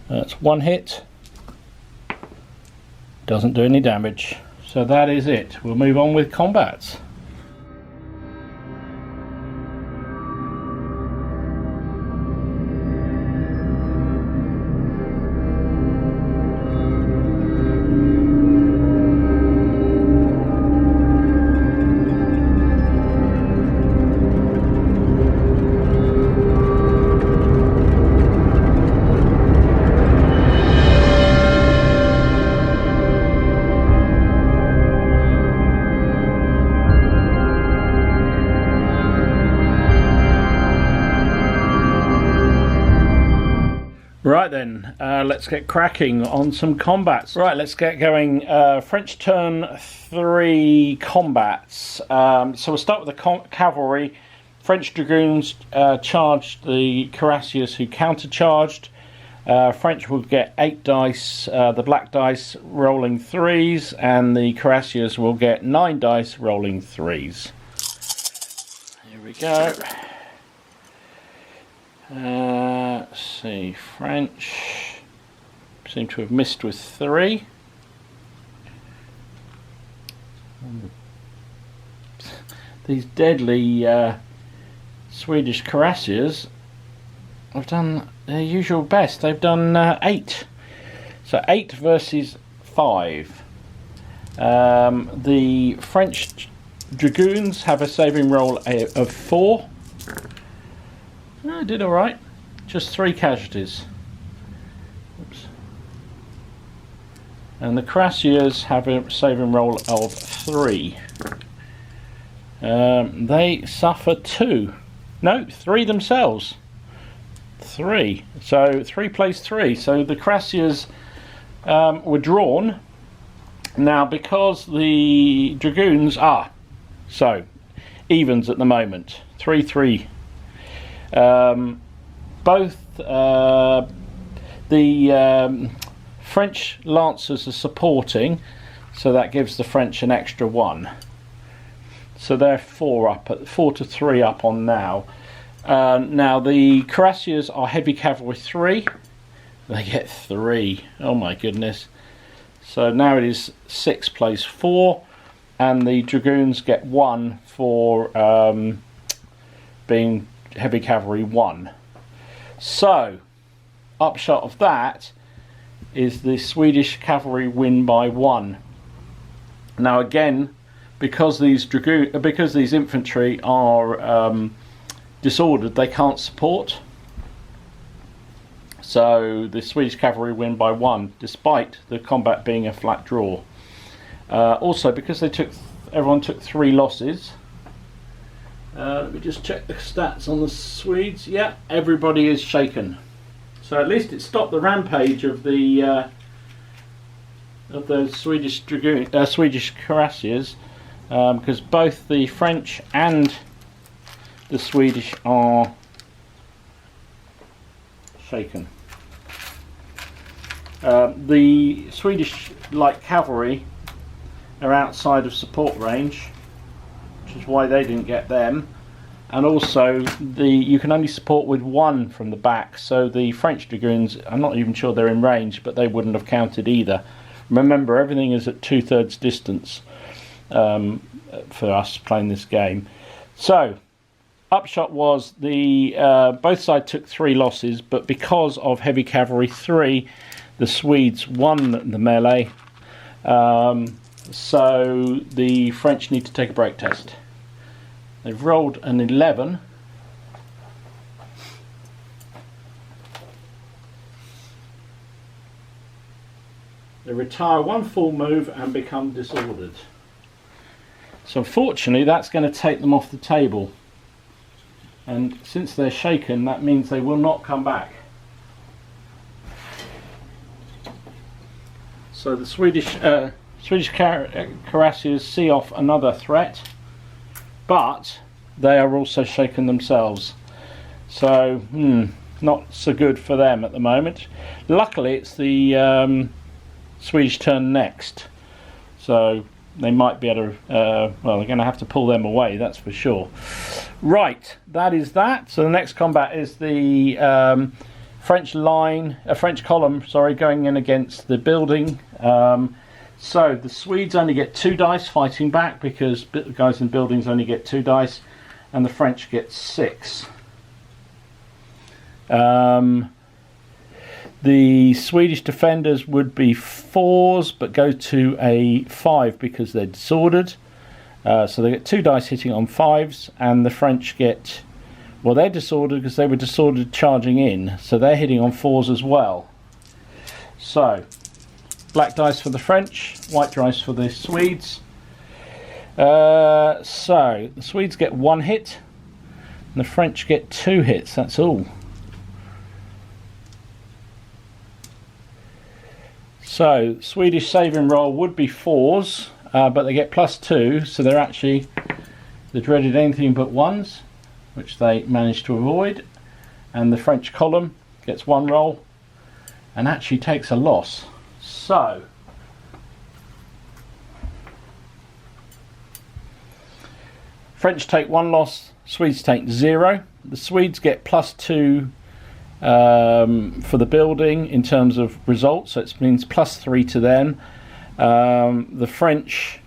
That's 1 hit. Doesn't do any damage. So that is it. We'll move on with combats. Right then, let's get cracking on some combats. Right, let's get going. French turn 3 combats. So we'll start with the cavalry. French dragoons charged the cuirassiers who countercharged. French will get 8 dice, the black dice rolling 3s, and the cuirassiers will get 9 dice rolling 3s. Here we go. Let's see, French seem to have missed with 3. These deadly Swedish cuirassiers have done their usual best. They've done 8. So 8 versus 5. The French dragoons have a saving roll of 4. I did alright. Just 3 casualties. Oops. And the cuirassiers have a saving roll of 3. They suffer 2. No, 3 themselves. 3. So 3 plays 3. So the cuirassiers were drawn. Now, because the dragoons are so evens at the moment, 3-3. Both the French lancers are supporting, so that gives the French an extra 1. So they're 4 to 3 up on now. Now the cuirassiers are heavy cavalry 3. They get 3. Oh my goodness. So now it is 6 plays 4, and the dragoons get 1 for being heavy cavalry 1. So, upshot of that is the Swedish cavalry win by 1. Now again, because these infantry are disordered, they can't support. So the Swedish cavalry win by 1, despite the combat being a flat draw. Also, because everyone took 3 losses. Let me just check the stats on the Swedes. Yeah, everybody is shaken. So at least it stopped the rampage of the Swedish cuirassiers, because both the French and the Swedish are shaken. The Swedish light cavalry are outside of support range, which is why they didn't get them, and also you can only support with 1 from the back, so the French dragoons, I'm not even sure they're in range, but they wouldn't have counted either. Remember, everything is at 2/3 distance for us playing this game. So upshot was both sides took 3 losses, but because of heavy cavalry 3, the Swedes won the melee. So the French need to take a break test. They've rolled an 11. They retire 1 full move and become disordered. So unfortunately that's going to take them off the table. And since they're shaken, that means they will not come back. So the Swedish cuirassiers see off another threat, but they are also shaken themselves. So not so good for them at the moment. Luckily it's the Swedish turn next, so they might be able to, well, they're going to have to pull them away, that's for sure. Right, that is that. So the next combat is the French column, going in against the building. So the Swedes only get 2 dice fighting back, because the guys in buildings only get 2 dice, and the French get 6. The Swedish defenders would be 4s, but go to a 5 because they're disordered. So they get 2 dice hitting on 5s, and the French get, well, they're disordered because they were disordered charging in, so they're hitting on 4s as well. So black dice for the French, white dice for the Swedes. So the Swedes get 1 hit, and the French get 2 hits, that's all. So Swedish saving roll would be 4s, but they get +2, so they're actually the dreaded anything but 1s, which they managed to avoid. And the French column gets 1 roll and actually takes a loss. So French take 1 loss, Swedes take 0. The Swedes get +2 for the building in terms of results, so it means +3 to them. The French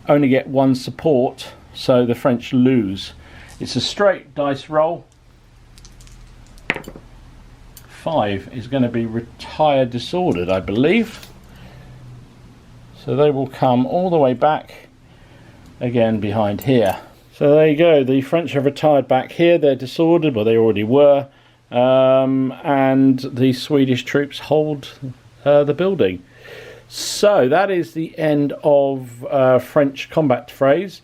only get 1 support, so the French lose. It's a straight dice roll. 5 is going to be retired disordered, I believe. So they will come all the way back again behind here. So there you go, the French have retired back here, they're disordered, well they already were, and the Swedish troops hold the building. So that is the end of French combat phrase.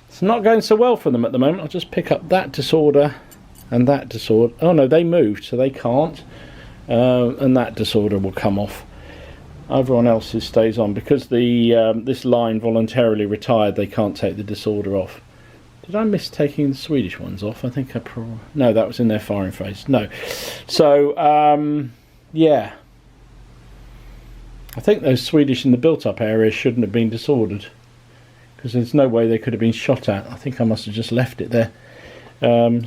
It's not going so well for them at the moment. I'll just pick up that disorder and that disorder. Oh no, they moved, so they can't, and that disorder will come off. Everyone else's stays on because the this line voluntarily retired. They can't take the disorder off. Did I miss taking the Swedish ones off? I think I probably... No, that was in their firing phase. No. So, yeah. I think those Swedish in the built-up area shouldn't have been disordered. Because there's no way they could have been shot at. I think I must have just left it there.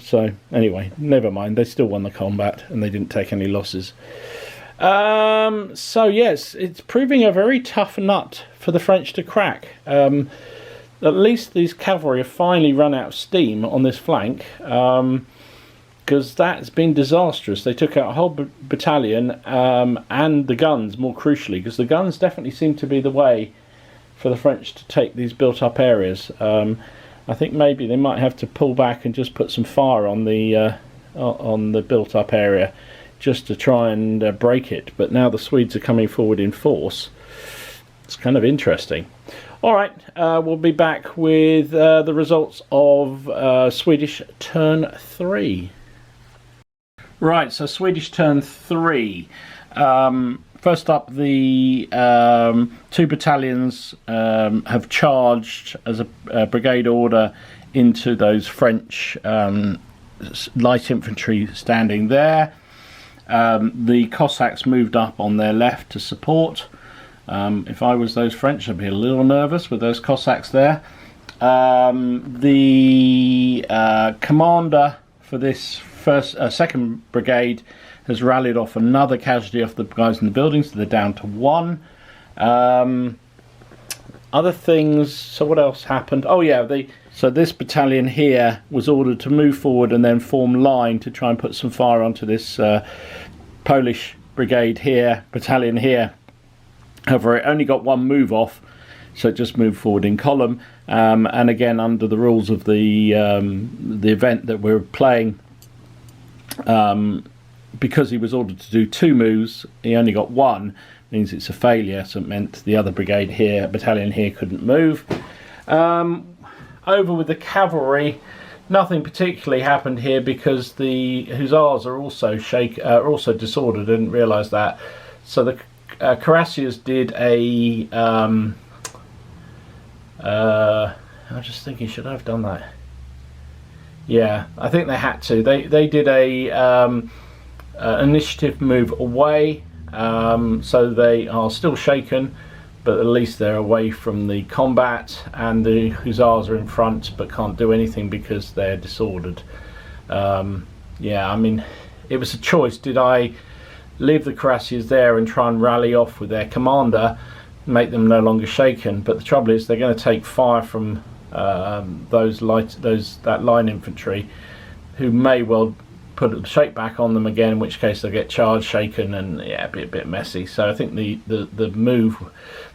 So, anyway, never mind. They still won the combat and they didn't take any losses. So, yes, it's proving a very tough nut for the French to crack. At least these cavalry have finally run out of steam on this flank, because that's been disastrous. They took out a whole battalion, and the guns, more crucially, because the guns definitely seem to be the way for the French to take these built-up areas. I think maybe they might have to pull back and just put some fire on the built-up area, just to try and break it. But now the Swedes are coming forward in force. It's kind of interesting. Alright, we'll be back with the results of Swedish turn 3. Right, so Swedish turn 3. First up, the 2 battalions have charged as a brigade order into those French light infantry standing there. The Cossacks moved up on their left to support. If I was those French, I'd be a little nervous with those Cossacks there. The commander for this second brigade has rallied off another casualty off the guys in the building, so they're down to 1. Other things, so what else happened? Oh yeah, so this battalion here was ordered to move forward and then form line to try and put some fire onto this Polish brigade here, battalion here. However, it only got 1 move off, so it just moved forward in column. And again, under the rules of the event that we're playing, because he was ordered to do 2 moves, he only got 1. Means it's a failure. So it meant the other brigade here, battalion here, couldn't move. Over with the cavalry, nothing particularly happened here because the hussars are also disordered. I didn't realise that. So the cuirassiers did a I was just thinking, should I have done that? Yeah, I think they had to. They did a initiative move away, so they are still shaken, but at least they're away from the combat, and the hussars are in front but can't do anything because they're disordered. Yeah, I mean, it was a choice. Did I leave the cuirassiers there and try and rally off with their commander, make them no longer shaken? But the trouble is they're going to take fire from that line infantry, who may well put a shake back on them again, in which case they'll get charged, shaken, and yeah, be a bit messy. So I think the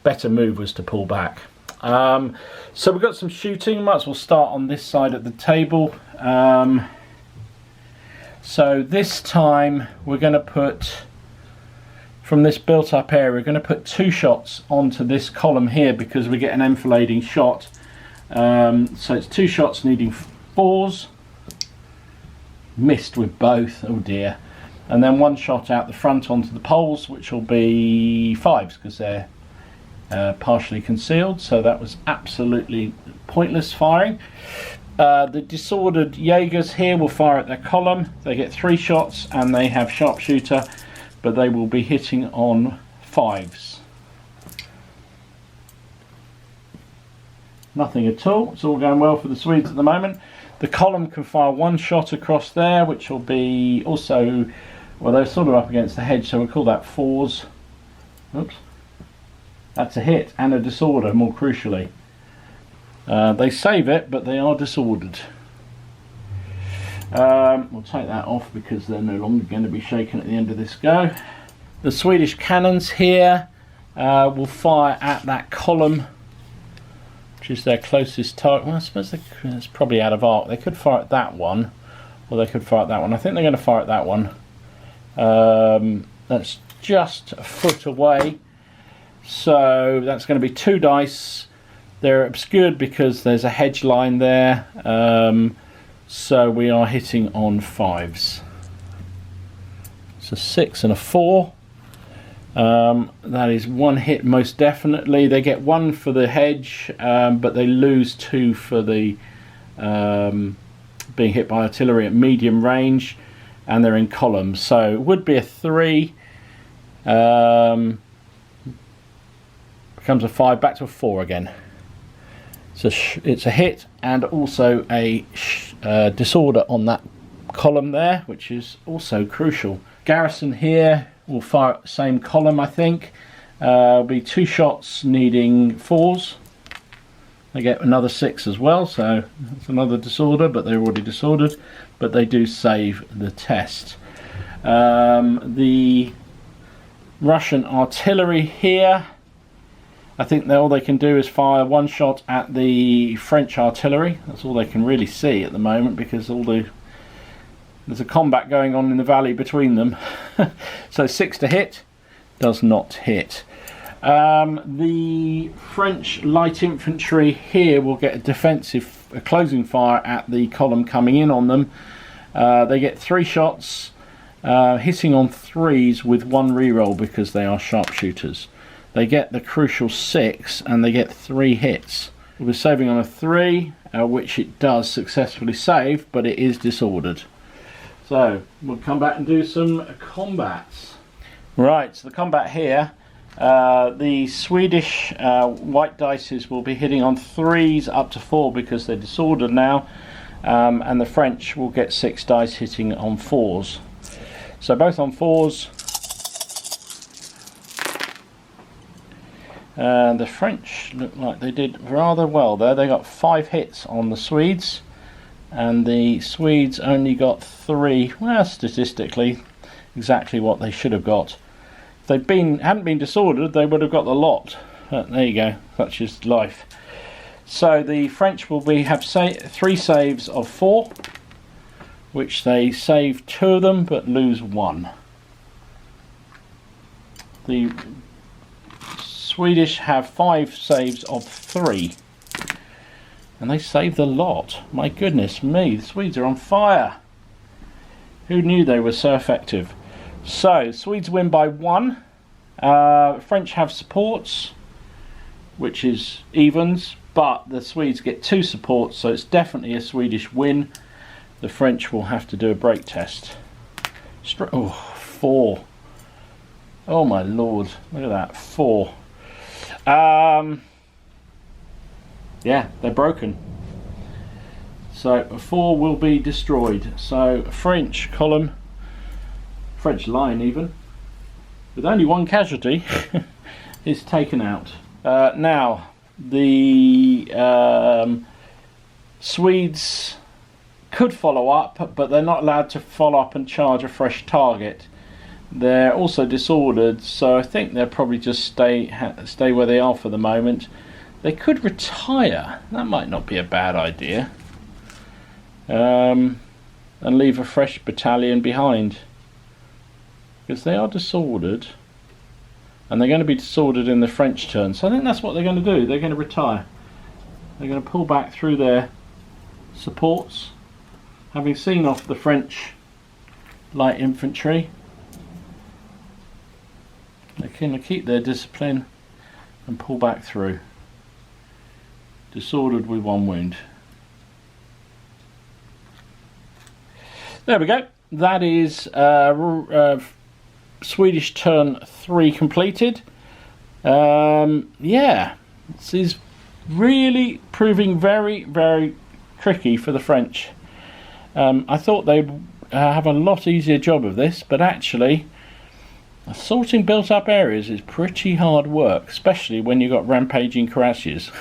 better move was to pull back. So we've got some shooting. Might as well start on this side of the table. So this time we're going to put, from this built up area, we're going to put 2 shots onto this column here because we get an enfilading shot. So it's 2 shots needing 4s. Missed with both, oh dear. And then 1 shot out the front onto the poles, which will be 5s because they're partially concealed. So that was absolutely pointless firing. The disordered Jaegers here will fire at their column. They get 3 shots and they have sharpshooter, but they will be hitting on 5s. Nothing at all. It's all going well for the Swedes at the moment. The column can fire 1 shot across there, which will be also, well, they're sort of up against the hedge, so we'll call that 4s. Oops. That's a hit and a disorder, more crucially. They save it, but they are disordered. We'll take that off because they're no longer going to be shaken at the end of this go. The Swedish cannons here will fire at that column which is their closest target. Well, I suppose it's probably out of arc. They could fire at that one, or they could fire at that one. I think they're going to fire at that one. That's just a foot away, so that's going to be 2 dice. They're obscured because there's a hedge line there, so we are hitting on 5s. It's a 6 and a 4. That is 1 hit most definitely. They get 1 for the hedge, but they lose 2 for the being hit by artillery at medium range, and they're in columns, so it would be a 3. Becomes a 5, back to a 4 again. So it's a hit, and also a disorder on that column there, which is also crucial. Garrison here will fire at the same column, I think. It'll be 2 shots needing 4s. They get another 6 as well, so it's another disorder, but they're already disordered, but they do save the test. The Russian artillery here, I think all they can do is fire 1 shot at the French artillery. That's all they can really see at the moment, because there's a combat going on in the valley between them. So 6 to hit, does not hit. The French light infantry here will get a closing fire at the column coming in on them. They get 3 shots, hitting on 3s with 1 reroll because they are sharpshooters. They get the crucial 6, and they get 3 hits. We're saving on a 3, which it does successfully save, but it is disordered. So we'll come back and do some combats. Right, so the combat here, the Swedish white dices will be hitting on 3s up to 4 because they're disordered now, and the French will get 6 dice hitting on 4s. So both on 4s. And the French look like they did rather well there. They got 5 hits on the Swedes, and the Swedes only got 3. Well, statistically, exactly what they should have got. If they hadn't been disordered, they would have got the lot. But there you go. Such is life. So the French will have 3 saves of 4, which they save 2 of them but lose 1. The Swedish have 5 saves of 3, and they save the lot. My goodness me, the Swedes are on fire. Who knew they were so effective? So Swedes win by 1. French have supports, which is evens, but the Swedes get 2 supports, so it's definitely a Swedish win. The French will have to do a break test. 4. Oh my lord, look at that, 4. Yeah, they're broken. So 4 will be destroyed. So French column, French line even, with only 1 casualty, is taken out. Now the Swedes could follow up, but they're not allowed to follow up and charge a fresh target. They're also disordered, so I think they'll probably just stay where they are for the moment. They could retire. That might not be a bad idea. And leave a fresh battalion behind, because they are disordered, and they're going to be disordered in the French turn. So I think that's what they're going to do. They're going to retire. They're going to pull back through their supports, having seen off the French light infantry. They're going to keep their discipline and pull back through. Disordered with 1 wound. There we go. That is Swedish turn 3 completed. Yeah, this is really proving very, very tricky for the French. I thought they'd have a lot easier job of this, but actually assaulting built-up areas is pretty hard work, especially when you've got rampaging cuirassiers.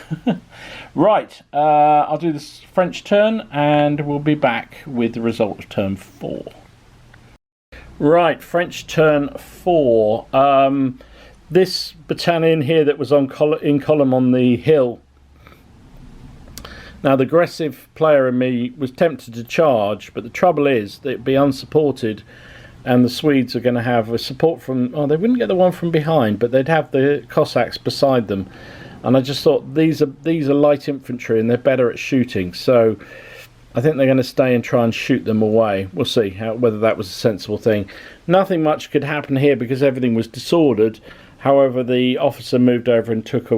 Right, I'll do this French turn, and we'll be back with the result of turn 4. Right, French turn 4. This battalion here that was in column on the hill Now the aggressive player in me was tempted to charge, but the trouble is that it'd be unsupported, and the Swedes are going to have a support from... Oh, they wouldn't get the one from behind, but they'd have the Cossacks beside them. And I just thought, these are light infantry and they're better at shooting, so I think they're going to stay and try and shoot them away. We'll see whether that was a sensible thing. Nothing much could happen here because everything was disordered. However, the officer moved over and took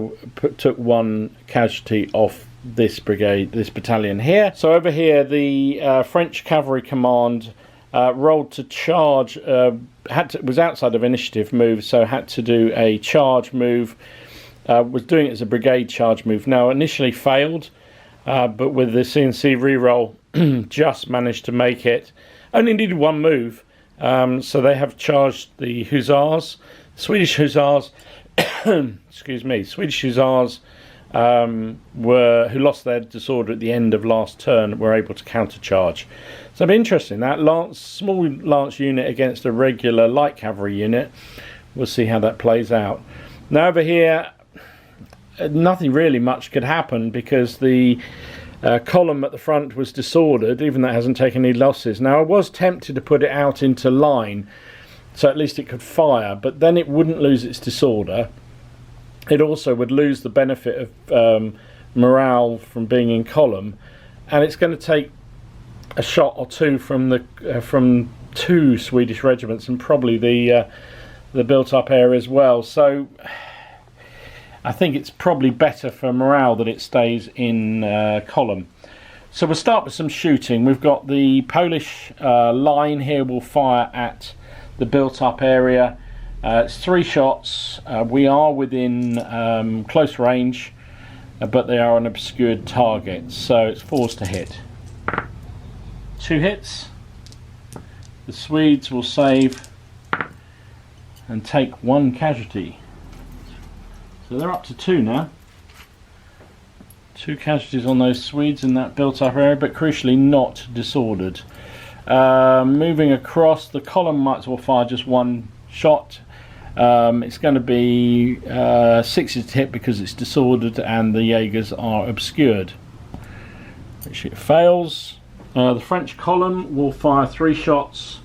one casualty off this brigade, this battalion here. So over here, the French cavalry command rolled to charge. Was outside of initiative move, so had to do a charge move. Was doing it as a brigade charge move. Now initially failed, but with the CNC reroll just managed to make it. Only needed one move, so they have charged the Hussars. Swedish Hussars, excuse me, Swedish Hussars who lost their disorder at the end of last turn were able to countercharge. So it'll be interesting, that small lance unit against a regular light cavalry unit. We'll see how that plays out. Now over here, nothing really much could happen because the column at the front was disordered, even though it hasn't taken any losses. Now I was tempted to put it out into line so at least it could fire, but then it wouldn't lose its disorder. It also would lose the benefit of morale from being in column, and it's going to take a shot or two from two Swedish regiments and probably the built-up area as well. So I think it's probably better for morale that it stays in column. So we'll start with some shooting. We've got the Polish line here will fire at the built-up area. It's 3 shots. We are within close range, but they are an obscured target, so it's 4s to hit. 2 hits. The Swedes will save and take 1 casualty. So they're up to 2 now. 2 casualties on those Swedes in that built-up area, but crucially not disordered. Moving across, the column might as well fire just 1 shot. It's going to be 6s to hit because it's disordered and the Jaegers are obscured, which it fails. The French column will fire 3 shots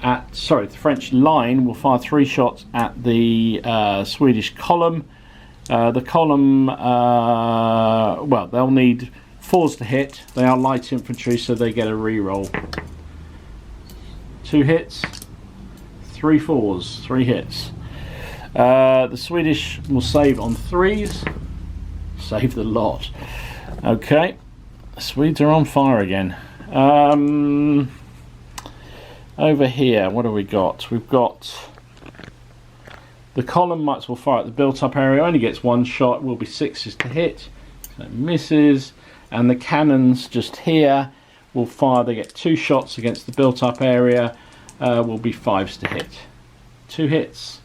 at... Sorry, the French line will fire 3 shots at the Swedish column. The column, well, they'll need 4s to hit. They are light infantry, so they get a reroll. 2 hits, 3 4s, 3 hits. The Swedish will save on 3s. Save the lot. Okay, the Swedes are on fire again. Over here, what have we got? We've got the column might as well fire at the built-up area. Only gets 1 shot. Will be 6s to hit. So it misses. And the cannons just here will fire. They get 2 shots against the built-up area. Will be 5s to hit. 2 hits.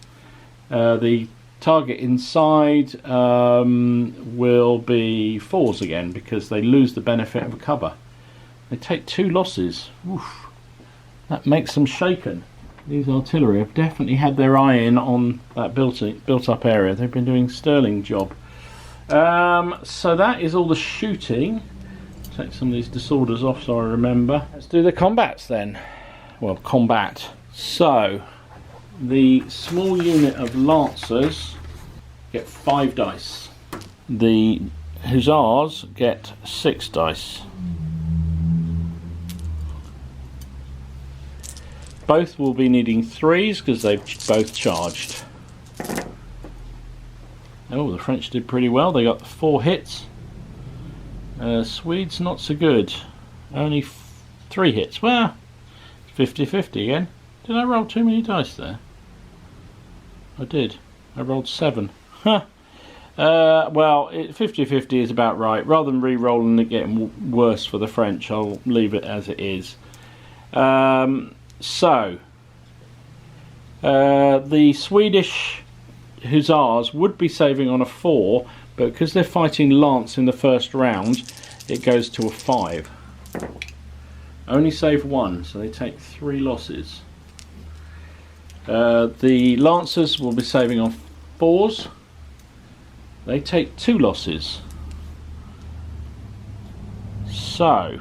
The target inside will be 4s again because they lose the benefit of a cover. They take 2 losses. Oof. That makes them shaken. These artillery have definitely had their eye in on that built-up area. They've been doing a sterling job. So that is all the shooting. Take some of these disorders off so I remember. Let's do the combats then. Well, combat. So, the small unit of Lancers get 5 dice. The Hussars get 6 dice. Both will be needing 3s because they've both charged. Oh, the French did pretty well. They got 4 hits. Swedes not so good. Only 3 hits. Well, 50-50 again. Did I roll too many dice there? I did. I rolled 7. Huh. Well, 50-50 is about right. Rather than re-rolling it getting worse for the French, I'll leave it as it is. So, the Swedish Hussars would be saving on a 4, but because they're fighting Lance in the first round, it goes to a 5. Only save 1, so they take 3 losses. The Lancers will be saving on 4s. They take 2 losses. So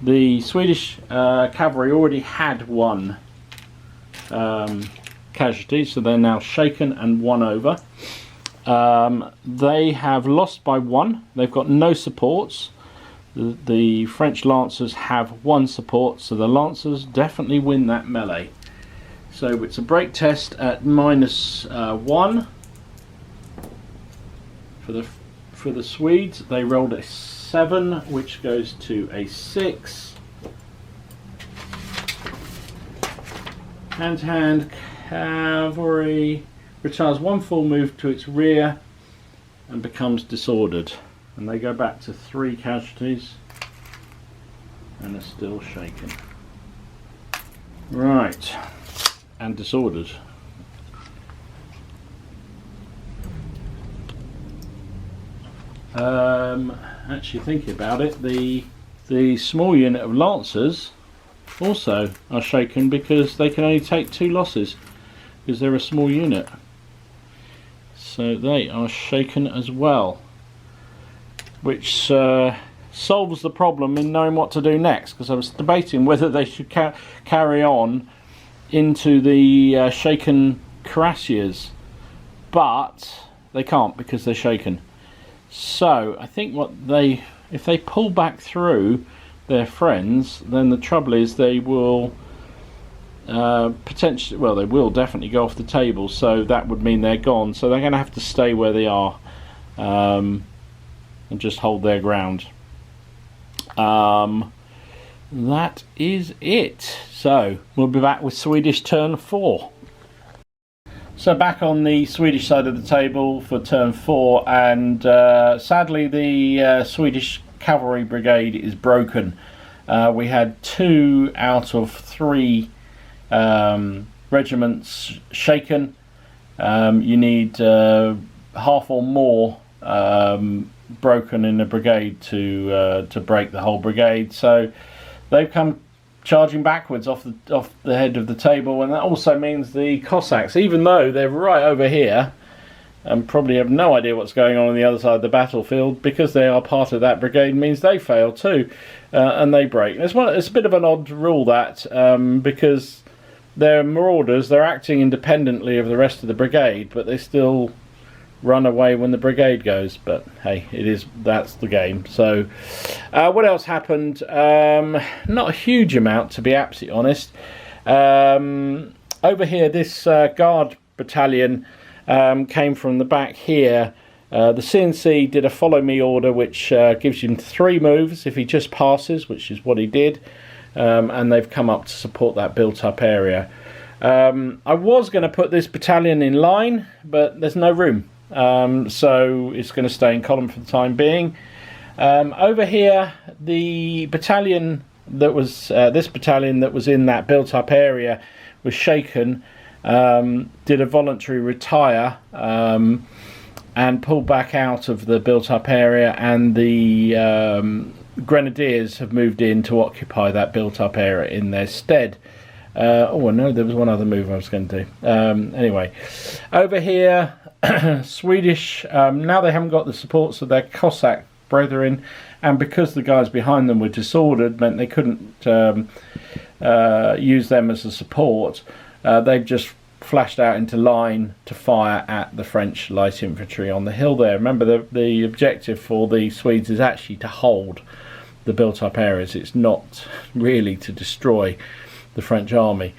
the Swedish cavalry already had one casualty, so they're now shaken and won over. They have lost by 1. They've got no supports. The French Lancers have 1 support, so the Lancers definitely win that melee. So it's a break test at -1 for the Swedes. They rolled a 7, which goes to a 6. Hand-to-hand cavalry retires 1 full move to its rear and becomes disordered. And they go back to 3 casualties and are still shaken. Right, and disordered. Actually thinking about it, the small unit of Lancers also are shaken because they can only take 2 losses because they're a small unit. So they are shaken as well, which solves the problem in knowing what to do next, because I was debating whether they should carry on into the shaken cuirassiers, but they can't because they're shaken. So I think if they pull back through their friends, then the trouble is they will potentially, well, they will definitely go off the table, so that would mean they're gone. So they're going to have to stay where they are and just hold their ground. That is it. So we'll be back with Swedish turn 4. So back on the Swedish side of the table for turn 4, and sadly the Swedish cavalry brigade is broken. We had 2 out of 3 regiments shaken. You need half or more broken in a brigade to break the whole brigade. So they've come charging backwards off the head of the table, and that also means the Cossacks, even though they're right over here and probably have no idea what's going on the other side of the battlefield, because they are part of that brigade, means they fail too, and they break. It's a bit of an odd rule, that because they're marauders, they're acting independently of the rest of the brigade, but they still run away when the brigade goes. But hey, that's the game. So what else happened? Not a huge amount, to be absolutely honest. Over here, this guard battalion came from the back here. The CNC did a follow me order, which gives him 3 moves if he just passes, which is what he did, and they've come up to support that built up area. I was going to put this battalion in line, but there's no room. So it's going to stay in column for the time being. Over here, the battalion that was this battalion that was in that built-up area was shaken, did a voluntary retire, and pulled back out of the built-up area, and the grenadiers have moved in to occupy that built-up area in their stead. Oh no, there was one other move I was going to do. Anyway, over here, Swedish, now they haven't got the supports of their Cossack brethren, and because the guys behind them were disordered, meant they couldn't use them as a support. They've just flashed out into line to fire at the French light infantry on the hill there. Remember, the objective for the Swedes is actually to hold the built-up areas. It's not really to destroy the French army.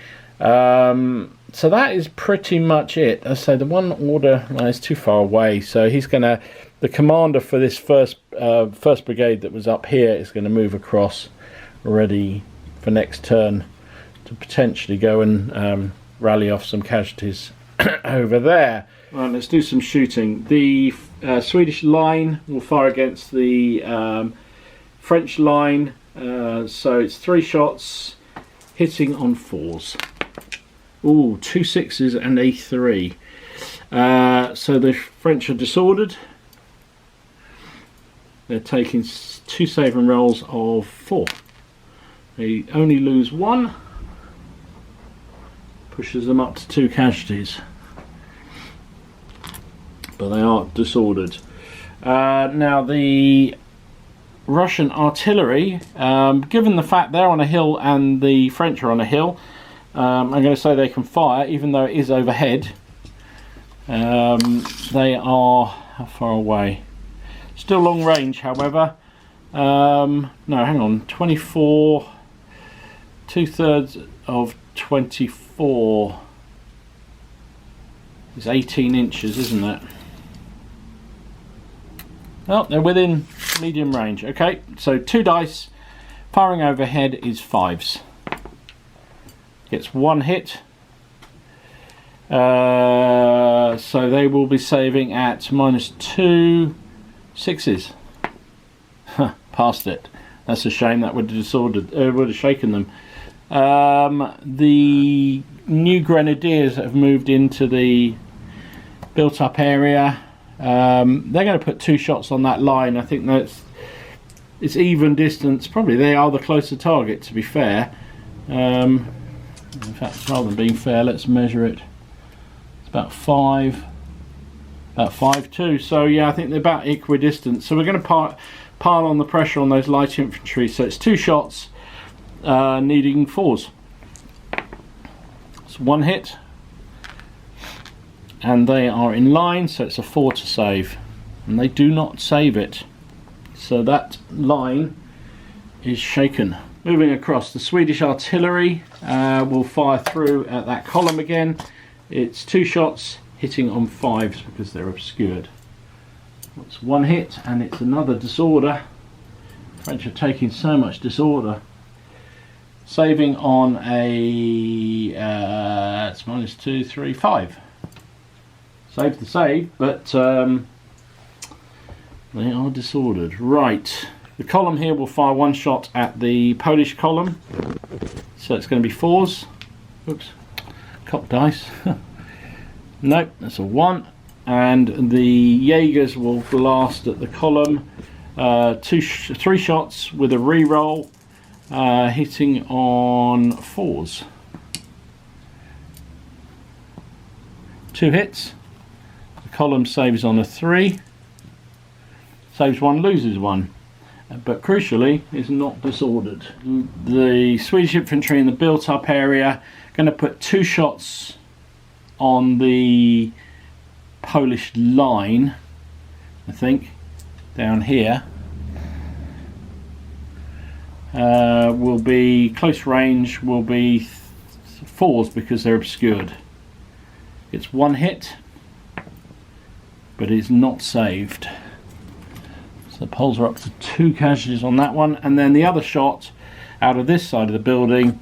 So that is pretty much it. As I say, the one order is too far away, so he's going to, the commander for this first brigade that was up here is going to move across, ready for next turn to potentially go and rally off some casualties over there. Right, let's do some shooting. The Swedish line will fire against the French line, so it's 3 shots hitting on 4s. Ooh, 2 6s and a 3. So the French are disordered. They're taking 2 saving rolls of 4. They only lose 1. Pushes them up to 2 casualties. But they are disordered. Now the Russian artillery, given the fact they're on a hill and the French are on a hill, I'm going to say they can fire, even though it is overhead. They are, how far away? Still long range, however. No, hang on, 24, 2/3 of 24 is 18 inches, isn't it? Well, they're within medium range. Okay, so 2 dice, firing overhead is 5s. Gets 1 hit. So they will be saving at -2, 6s. Past it. That's a shame. That would have disordered. Would have shaken them. The new grenadiers that have moved into the built-up area. They're going to put 2 shots on that line. I think it's even distance. Probably they are the closer target, to be fair. In fact, rather than being fair, let's measure it. It's about 5'2". So yeah, I think they're about equidistant. So we're going to pile on the pressure on those light infantry. So it's 2 shots, needing 4s. It's 1 hit. And they are in line, so it's a 4 to save, and they do not save it, so that line is shaken. Moving across, the Swedish artillery will fire through at that column again. It's 2 shots hitting on 5s because they're obscured. It's 1 hit, and it's another disorder. French are taking so much disorder. Saving on a it's -2, 3, 5. Save the save, but they are disordered. Right, the column here will fire 1 shot at the Polish column, so it's going to be 4s. Oops, cock dice. Nope, that's a 1. And the Jaegers will blast at the column. 3 shots with a re-roll, hitting on 4s. 2 hits. Column saves on a 3, saves 1, loses 1, but crucially is not disordered. The Swedish infantry in the built-up area going to put 2 shots on the Polish line, I think, down here. Will be close range, will be 4s because they're obscured. It's 1 hit, but it's not saved. So the Poles are up to 2 casualties on that one, and then the other shot out of this side of the building,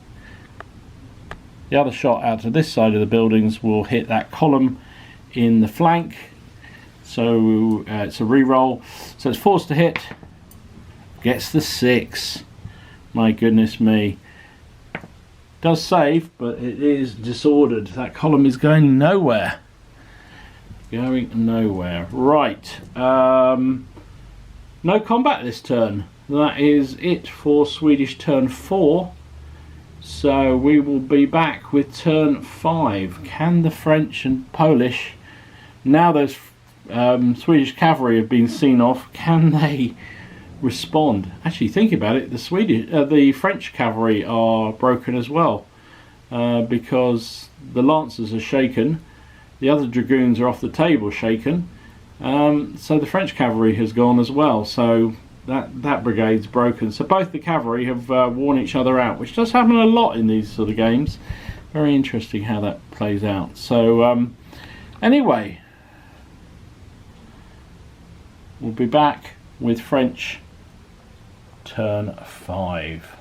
buildings will hit that column in the flank. So it's a re-roll. So it's 4s to hit. Gets the 6. My goodness me. Does save, but it is disordered. That column is going nowhere. Going nowhere. Right. No combat this turn. That is it for Swedish turn 4. So we will be back with turn 5. Can the French and Polish, now those Swedish cavalry have been seen off, can they respond? Actually, think about it. The French cavalry are broken as well, because the lancers are shaken. The other dragoons are off the table, shaken. So the French cavalry has gone as well. So that brigade's broken. So both the cavalry have worn each other out, which does happen a lot in these sort of games. Very interesting how that plays out. So anyway, we'll be back with French turn 5.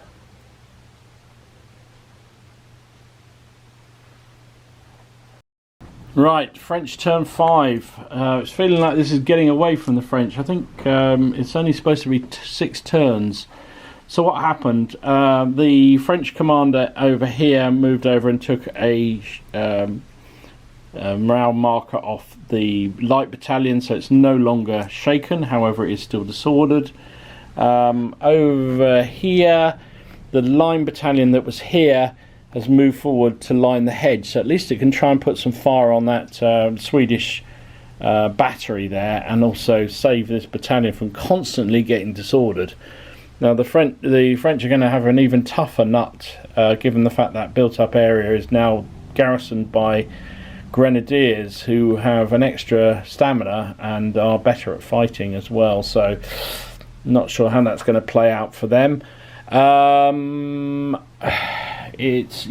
Right, French turn 5. It's feeling like this is getting away from the French. I think it's only supposed to be 6 turns. So what happened? The French commander over here moved over and took a morale marker off the light battalion, so it's no longer shaken. However, it is still disordered. Over here, the line battalion that was here has moved forward to line the hedge, so at least it can try and put some fire on that Swedish battery there, and also save this battalion from constantly getting disordered. Now the French are going to have an even tougher nut, given the fact that built-up area is now garrisoned by grenadiers who have an extra stamina and are better at fighting as well. So not sure how that's going to play out for them. It's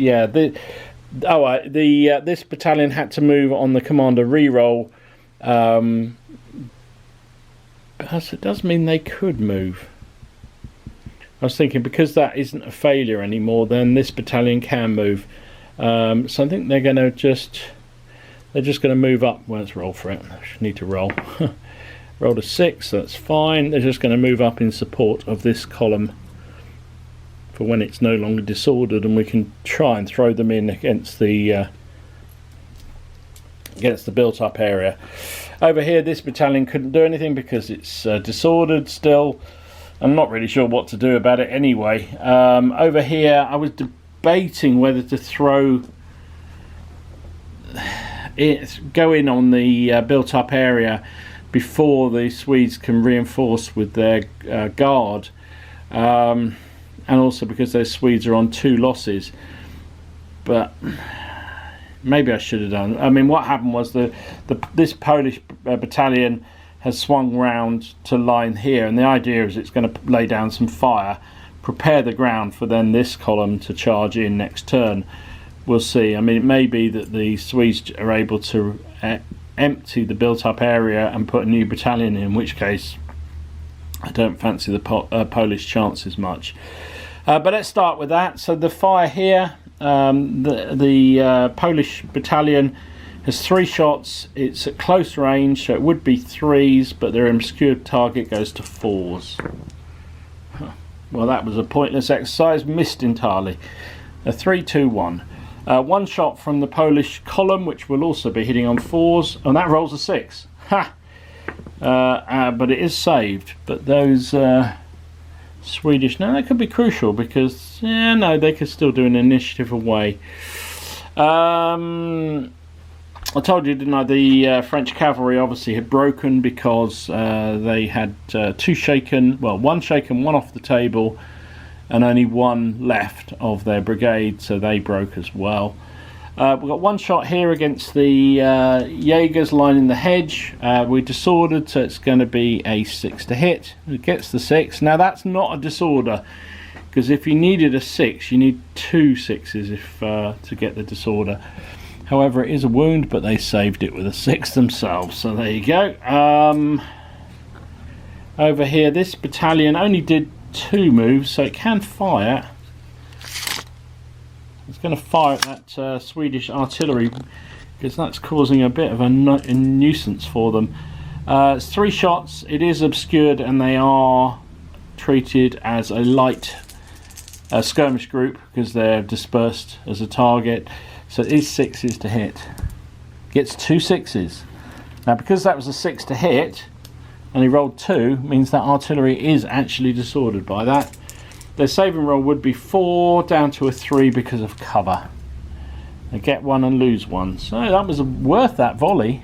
this battalion had to move on the commander reroll. But it does mean they could move. I was thinking, because that isn't a failure anymore, then this battalion can move. So I think they're going to just going to move up. Well, let's roll for it. I should need to roll. Roll to 6. That's fine. They're just going to move up in support of this column for when it's no longer disordered, and we can try and throw them in against the built-up area. Over here, this battalion couldn't do anything because it's disordered still. I'm not really sure what to do about it anyway. Over here, I was debating whether to go in on the built-up area before the Swedes can reinforce with their guard, and also because those Swedes are on 2 losses. But maybe I should have done. I mean, what happened was this Polish battalion has swung round to line here, and the idea is it's going to lay down some fire, prepare the ground for then this column to charge in next turn. We'll see. I mean, it may be that the Swedes are able to empty the built-up area and put a new battalion in which case I don't fancy the Polish chances much. But let's start with that. So the fire here, the Polish battalion has 3 shots. It's at close range, so it would be 3s, but their obscured target goes to 4s. Well, that was a pointless exercise, missed entirely. A 3-2-1. 1 shot from the Polish column, which will also be hitting on 4s, and that rolls a 6. Ha! But it is saved. But those Swedish, now that could be crucial because they could still do an initiative away. I told you, didn't I, the French cavalry obviously had broken because they had 2 shaken, well, 1 shaken, 1 off the table, and only 1 left of their brigade, so they broke as well. We've got 1 shot here against the Jaegers lining the hedge. We disordered, so it's going to be a 6 to hit. It gets the 6. Now that's not a disorder, because if you needed a 6, you need 2 6s to get the disorder. However, it is a wound, but they saved it with a 6 themselves, so there you go. Over here, this battalion only did 2 moves, so it can fire. It's going to fire at that Swedish artillery, because that's causing a bit of a nuisance for them. It's 3 shots, it is obscured, and they are treated as a light skirmish group, because they're dispersed as a target. So it is 6s to hit. Gets 2 6s. Now because that was a 6 to hit and he rolled 2, means that artillery is actually disordered by that. Their saving roll would be 4 down to a 3 because of cover. They get 1 and lose 1. So that was worth that volley,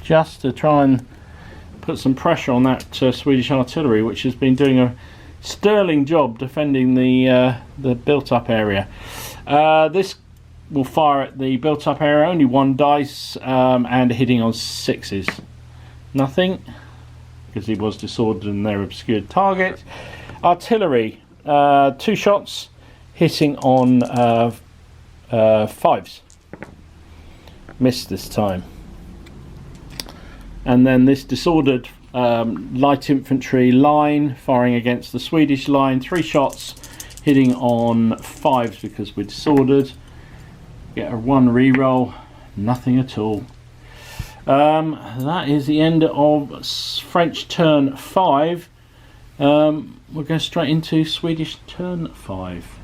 just to try and put some pressure on that Swedish artillery, which has been doing a sterling job defending the built-up area. This will fire at the built-up area, only 1 dice, and hitting on 6s. Nothing, because he was disordered and their obscured target. Artillery, 2 shots, hitting on 5s. Missed this time. And then this disordered light infantry line firing against the Swedish line, 3 shots, hitting on 5s because we're disordered. Get a 1 reroll, nothing at all. That is the end of French turn 5. We'll go straight into Swedish turn 5.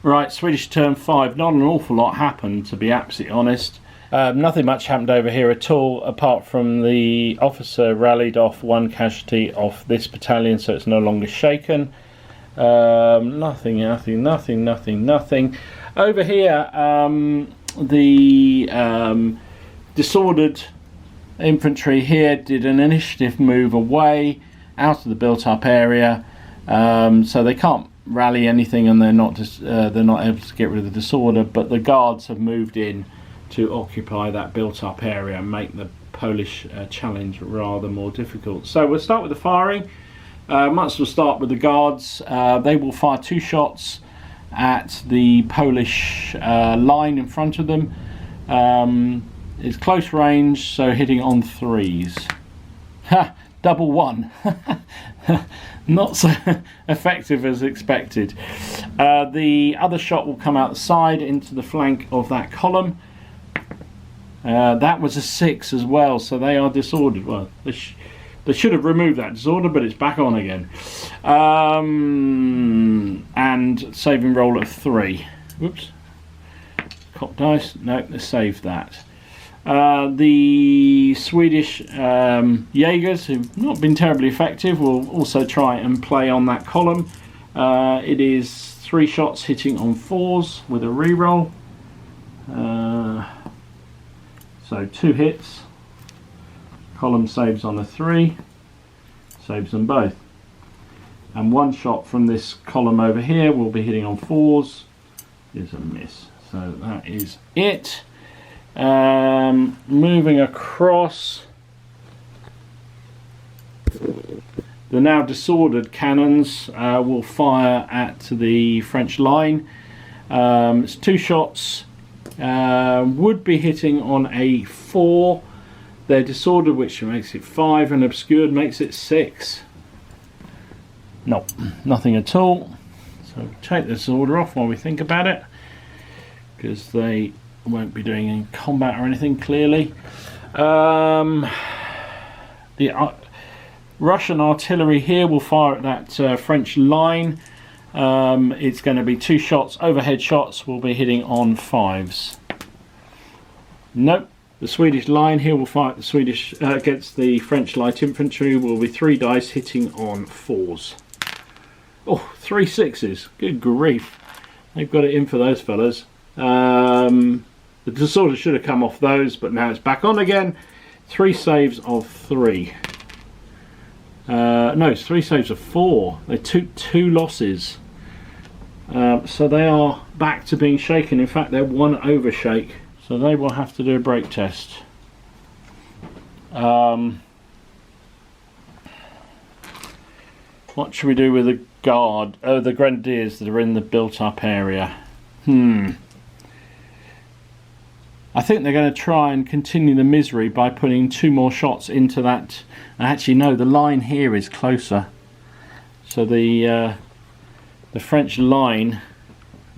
Right, Swedish turn 5. Not an awful lot happened, to be absolutely honest. Nothing much happened over here at all, apart from the officer rallied off 1 casualty off this battalion, so it's no longer shaken. Nothing. Over here, the disordered infantry here did an initiative move away out of the built-up area, so they can't rally anything, and they're not able to get rid of the disorder. But the guards have moved in to occupy that built-up area and make the Polish challenge rather more difficult. So we'll start with the firing. Might as well start with the guards. They will fire 2 shots at the Polish line in front of them. It's close range, so hitting on 3s. Ha! Double 1. Not so effective as expected. The other shot will come out the side into the flank of that column. That was a 6 as well, so they are disordered. Well, they should have removed that disorder, but it's back on again. And saving roll of 3. Whoops. Cock dice. No, let's save that. The Swedish Jaegers, who've not been terribly effective, will also try and play on that column. It is 3 shots hitting on 4s with a reroll. So 2 hits. Column saves on a 3. Saves them both. And 1 shot from this column over here will be hitting on 4s. Is a miss. So that is it. Moving across, the now disordered cannons will fire at the French line. It's 2 shots, would be hitting on a 4. They're disordered, which makes it 5, and obscured makes it 6. No, nothing at all. So take the disorder off while we think about it, because they won't be doing any combat or anything, clearly. The Russian artillery here will fire at that French line. It's going to be 2 shots, overhead shots, will be hitting on 5s. Nope. The Swedish line here will fire at the Swedish against the French light infantry, will be 3 dice hitting on 4s. Oh, 3 6s. Good grief. They've got it in for those fellas. The disorder should have come off those, but now it's back on again. 3 saves of 3. No, it's 3 saves of 4. They took 2 losses. So they are back to being shaken. In fact, they're 1 overshake. So they will have to do a break test. What should we do with the guard? Oh, the grenadiers that are in the built-up area. I think they're going to try and continue the misery by putting 2 more shots into that. Actually, no, the line here is closer. So the French line,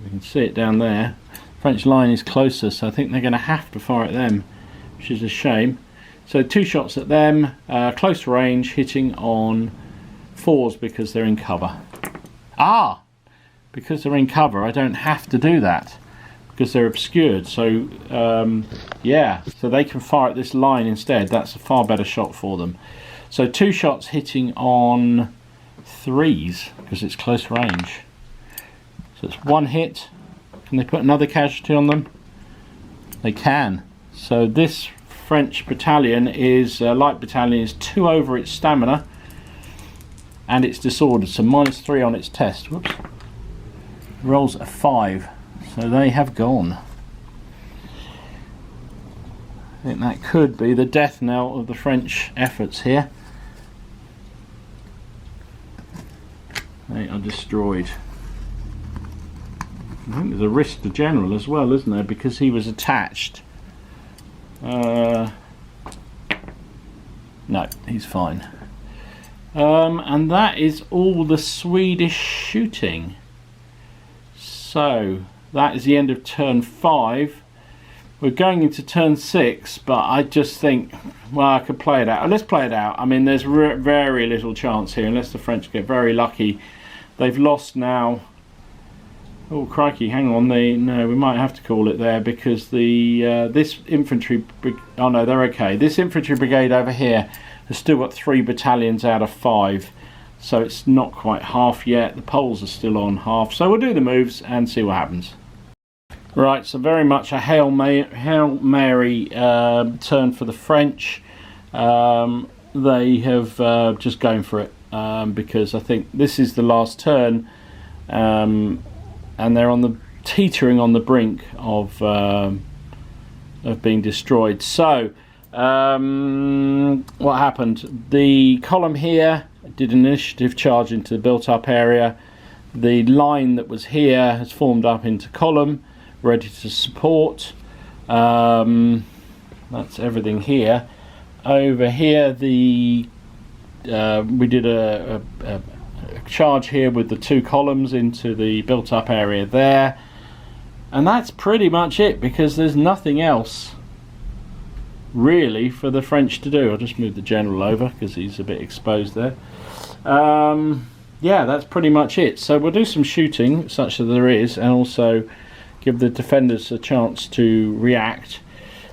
you can see it down there. French line is closer, so I think they're going to have to fire at them, which is a shame. So 2 shots at them, close range, hitting on 4s because they're in cover. Because they're in cover, I don't have to do that, because they're obscured. So yeah, so they can fire at this line instead. That's a far better shot for them. So 2 shots hitting on 3s because it's close range. So it's 1 hit. Can they put another casualty on them? They can. So this French battalion is light battalion is 2 over its stamina, and it's disordered. So -3 on its test. Whoops. Rolls a 5. So they have gone. I think that could be the death knell of the French efforts here. They are destroyed. I think there's a risk to general as well, isn't there? Because he was attached. No, he's fine. And that is all the Swedish shooting. So that is the end of turn 5. We're going into turn 6, but I just think, well, I could play it out. Let's play it out. I mean, there's very little chance here, unless the French get very lucky. They've lost now. Oh crikey! Hang on. No, we might have to call it there, because the this infantry. Oh no, they're okay. This infantry brigade over here has still got 3 battalions out of 5. So it's not quite half yet. The Poles are still on half. So we'll do the moves and see what happens. Right, so very much a Hail Mary turn for the French. they have just going for it, because I think this is the last turn, and they're teetering on the brink of being destroyed. So what happened? The column here did an initiative charge into the built-up area. The line that was here has formed up into column, ready to support. That's everything here. Over here, we did a charge here with the two columns into the built-up area there, and that's pretty much it, because there's nothing else really for the French to do. I'll just move the general over because he's a bit exposed there. Yeah, that's pretty much it. So we'll do some shooting, such that there is, and also give the defenders a chance to react.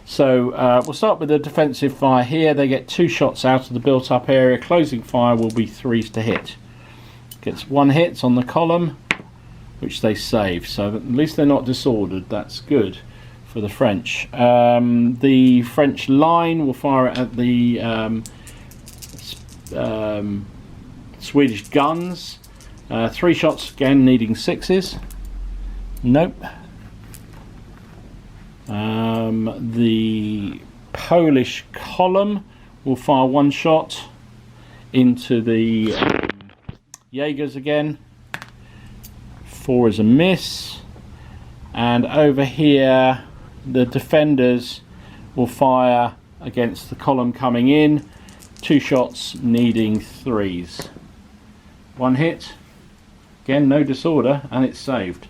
So we'll start with the defensive fire here. They get 2 shots out of the built-up area. Closing fire will be 3s to hit. Gets 1 hit on the column, which they save. So at least they're not disordered. That's good for the French. The French line will fire at the Swedish guns. 3 shots again, needing 6s. Nope. The Polish column will fire 1 shot into the Jaegers again. 4 is a miss. And over here, the defenders will fire against the column coming in. 2 shots, needing 3s. 1 hit. Again, no disorder, and it's saved.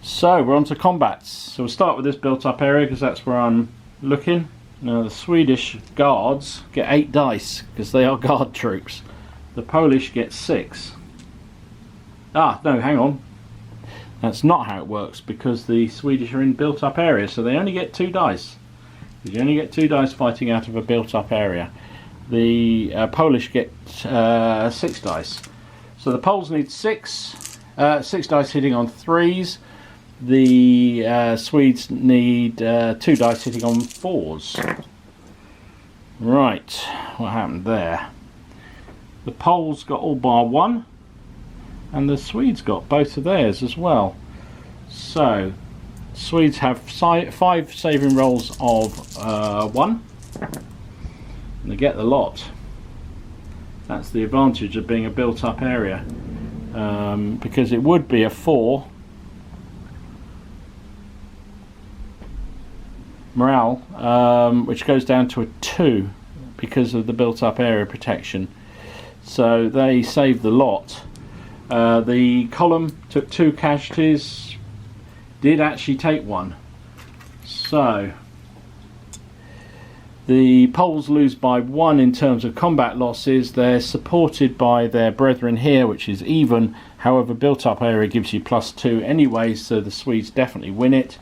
So we're on to combats. So we'll start with this built-up area because that's where I'm looking. Now the Swedish guards get 8 dice because they are guard troops. The Polish get 6. Ah, no, hang on. That's not how it works, because the Swedish are in built-up area, so they only get 2 dice. You only get 2 dice fighting out of a built-up area. The Polish get 6 dice. So the Poles need 6 dice hitting on 3s. The Swedes need 2 dice hitting on 4s. Right, what happened there? The Poles got all bar 1, and the Swedes got both of theirs as well. So Swedes have 5 saving rolls of 1, and they get the lot. That's the advantage of being a built-up area, because it would be a 4 morale, which goes down to a 2 because of the built-up area protection. So they save the lot. The column took 2 casualties, did actually take 1. So the Poles lose by 1 in terms of combat losses. They're supported by their brethren here, which is even. However, built-up area gives you +2 anyway, so the Swedes definitely win it.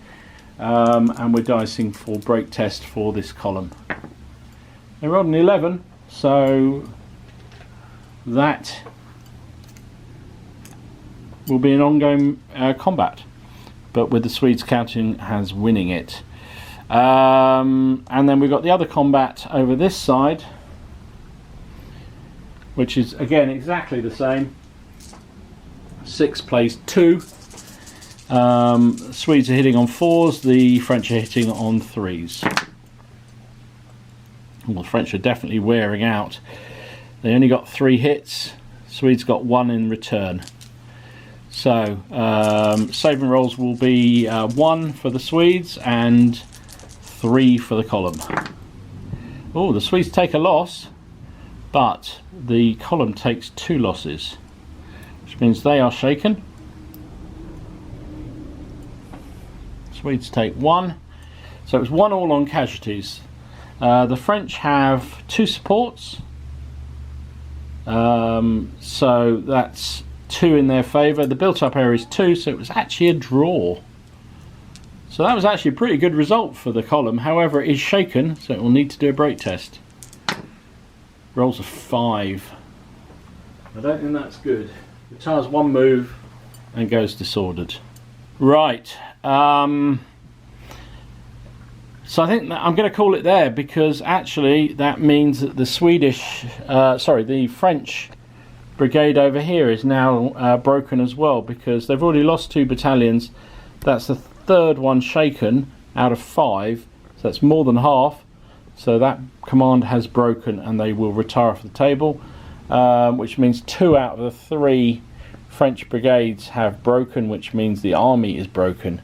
And we're dicing for break test for this column. They rolled an 11, so that will be an ongoing combat, but with the Swedes counting as winning it. And then we've got the other combat over this side, which is again exactly the same. 6 plays 2. Swedes are hitting on 4s, the French are hitting on 3s. Well, the French are definitely wearing out. They only got 3 hits, Swedes got 1 in return. So saving rolls will be 1 for the Swedes and 3 for the column. Oh, the Swedes take a loss, but the column takes 2 losses, which means they are shaken. Swedes take 1, so it's 1-1 on casualties. The French have 2 supports, so that's 2 in their favour. The built-up area is 2, so it was actually a draw. So that was actually a pretty good result for the column. However, it is shaken, so it will need to do a break test. Rolls a 5. I don't think that's good. Retires 1 move and goes disordered. Right. So I think that I'm going to call it there, because actually that means that the the French brigade over here is now broken as well, because they've already lost 2 battalions. That's the 3rd one shaken out of 5, so that's more than half. So that command has broken, and they will retire off the table, which means 2 out of the 3 French brigades have broken, which means the army is broken.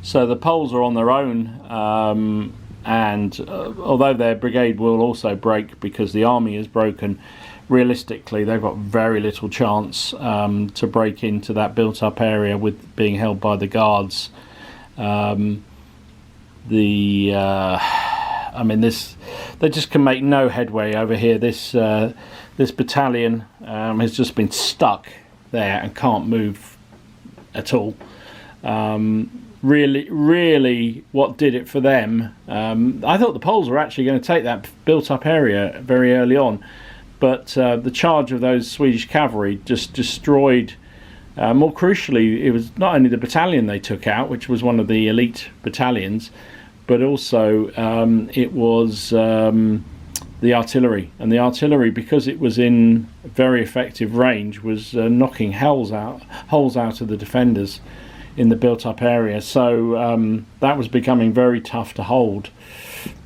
So the Poles are on their own, and although their brigade will also break because the army is broken, realistically they've got very little chance to break into that built-up area with being held by the guards. I mean, they just can make no headway over here. This battalion has just been stuck there and can't move at all. Really what did it for them, I thought the Poles were actually going to take that built-up area very early on, but the charge of those Swedish cavalry just destroyed, more crucially, it was not only the battalion they took out, which was one of the elite battalions, but also it was the artillery. And the artillery, because it was in very effective range, was knocking holes out of the defenders in the built-up area. So that was becoming very tough to hold.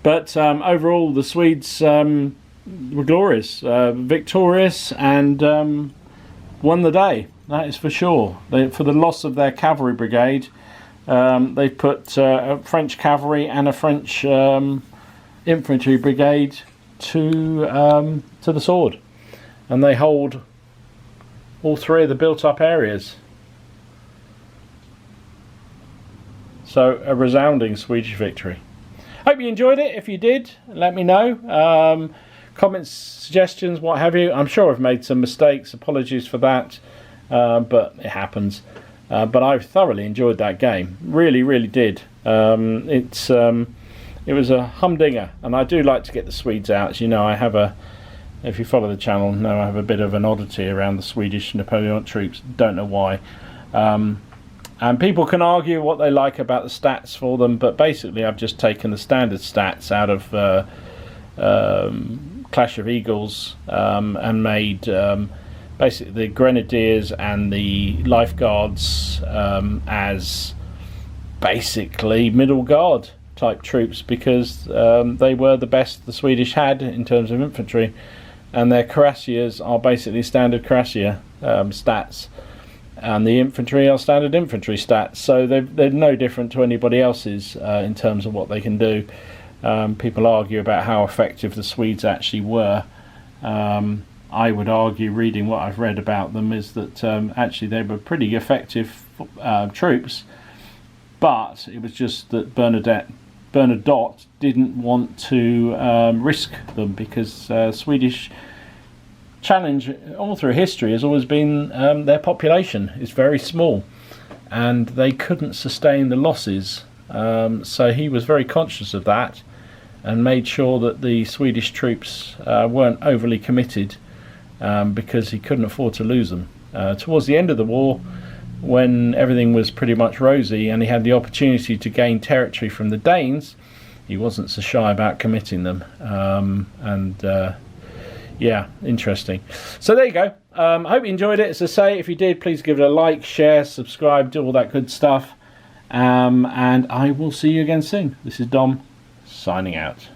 But overall, the Swedes were glorious, victorious, and won the day. That is for sure. For the loss of their cavalry brigade, they put a French cavalry and a French infantry brigade to the sword, and they hold all 3 of the built-up areas. So a resounding Swedish victory. Hope you enjoyed it. If you did, let me know. Comments, suggestions, what have you. I'm sure I've made some mistakes. Apologies for that, but it happens. But I've thoroughly enjoyed that game. Really did. It was a humdinger, and I do like to get the Swedes out. As you know, if you follow the channel, know I have a bit of an oddity around the Swedish Napoleonic troops. Don't know why. And people can argue what they like about the stats for them, but basically I've just taken the standard stats out of Clash of Eagles and made basically the Grenadiers and the Life Guards as basically middle guard type troops, because they were the best the Swedish had in terms of infantry, and their cuirassiers are basically standard cuirassier stats, and the infantry are standard infantry stats, so they're no different to anybody else's in terms of what they can do. People argue about how effective the Swedes actually were. I would argue, reading what I've read about them, is that actually they were pretty effective troops, but it was just that Bernadotte didn't want to risk them, because Swedish challenge all through history has always been their population is very small, and they couldn't sustain the losses. So he was very conscious of that, and made sure that the Swedish troops weren't overly committed, because he couldn't afford to lose them. Towards the end of the war, when everything was pretty much rosy and he had the opportunity to gain territory from the Danes, he wasn't so shy about committing them. Yeah, interesting. So there you go. I hope you enjoyed it. As I say, if you did, please give it a like, share, subscribe, do all that good stuff. And I will see you again soon. This is Dom, signing out.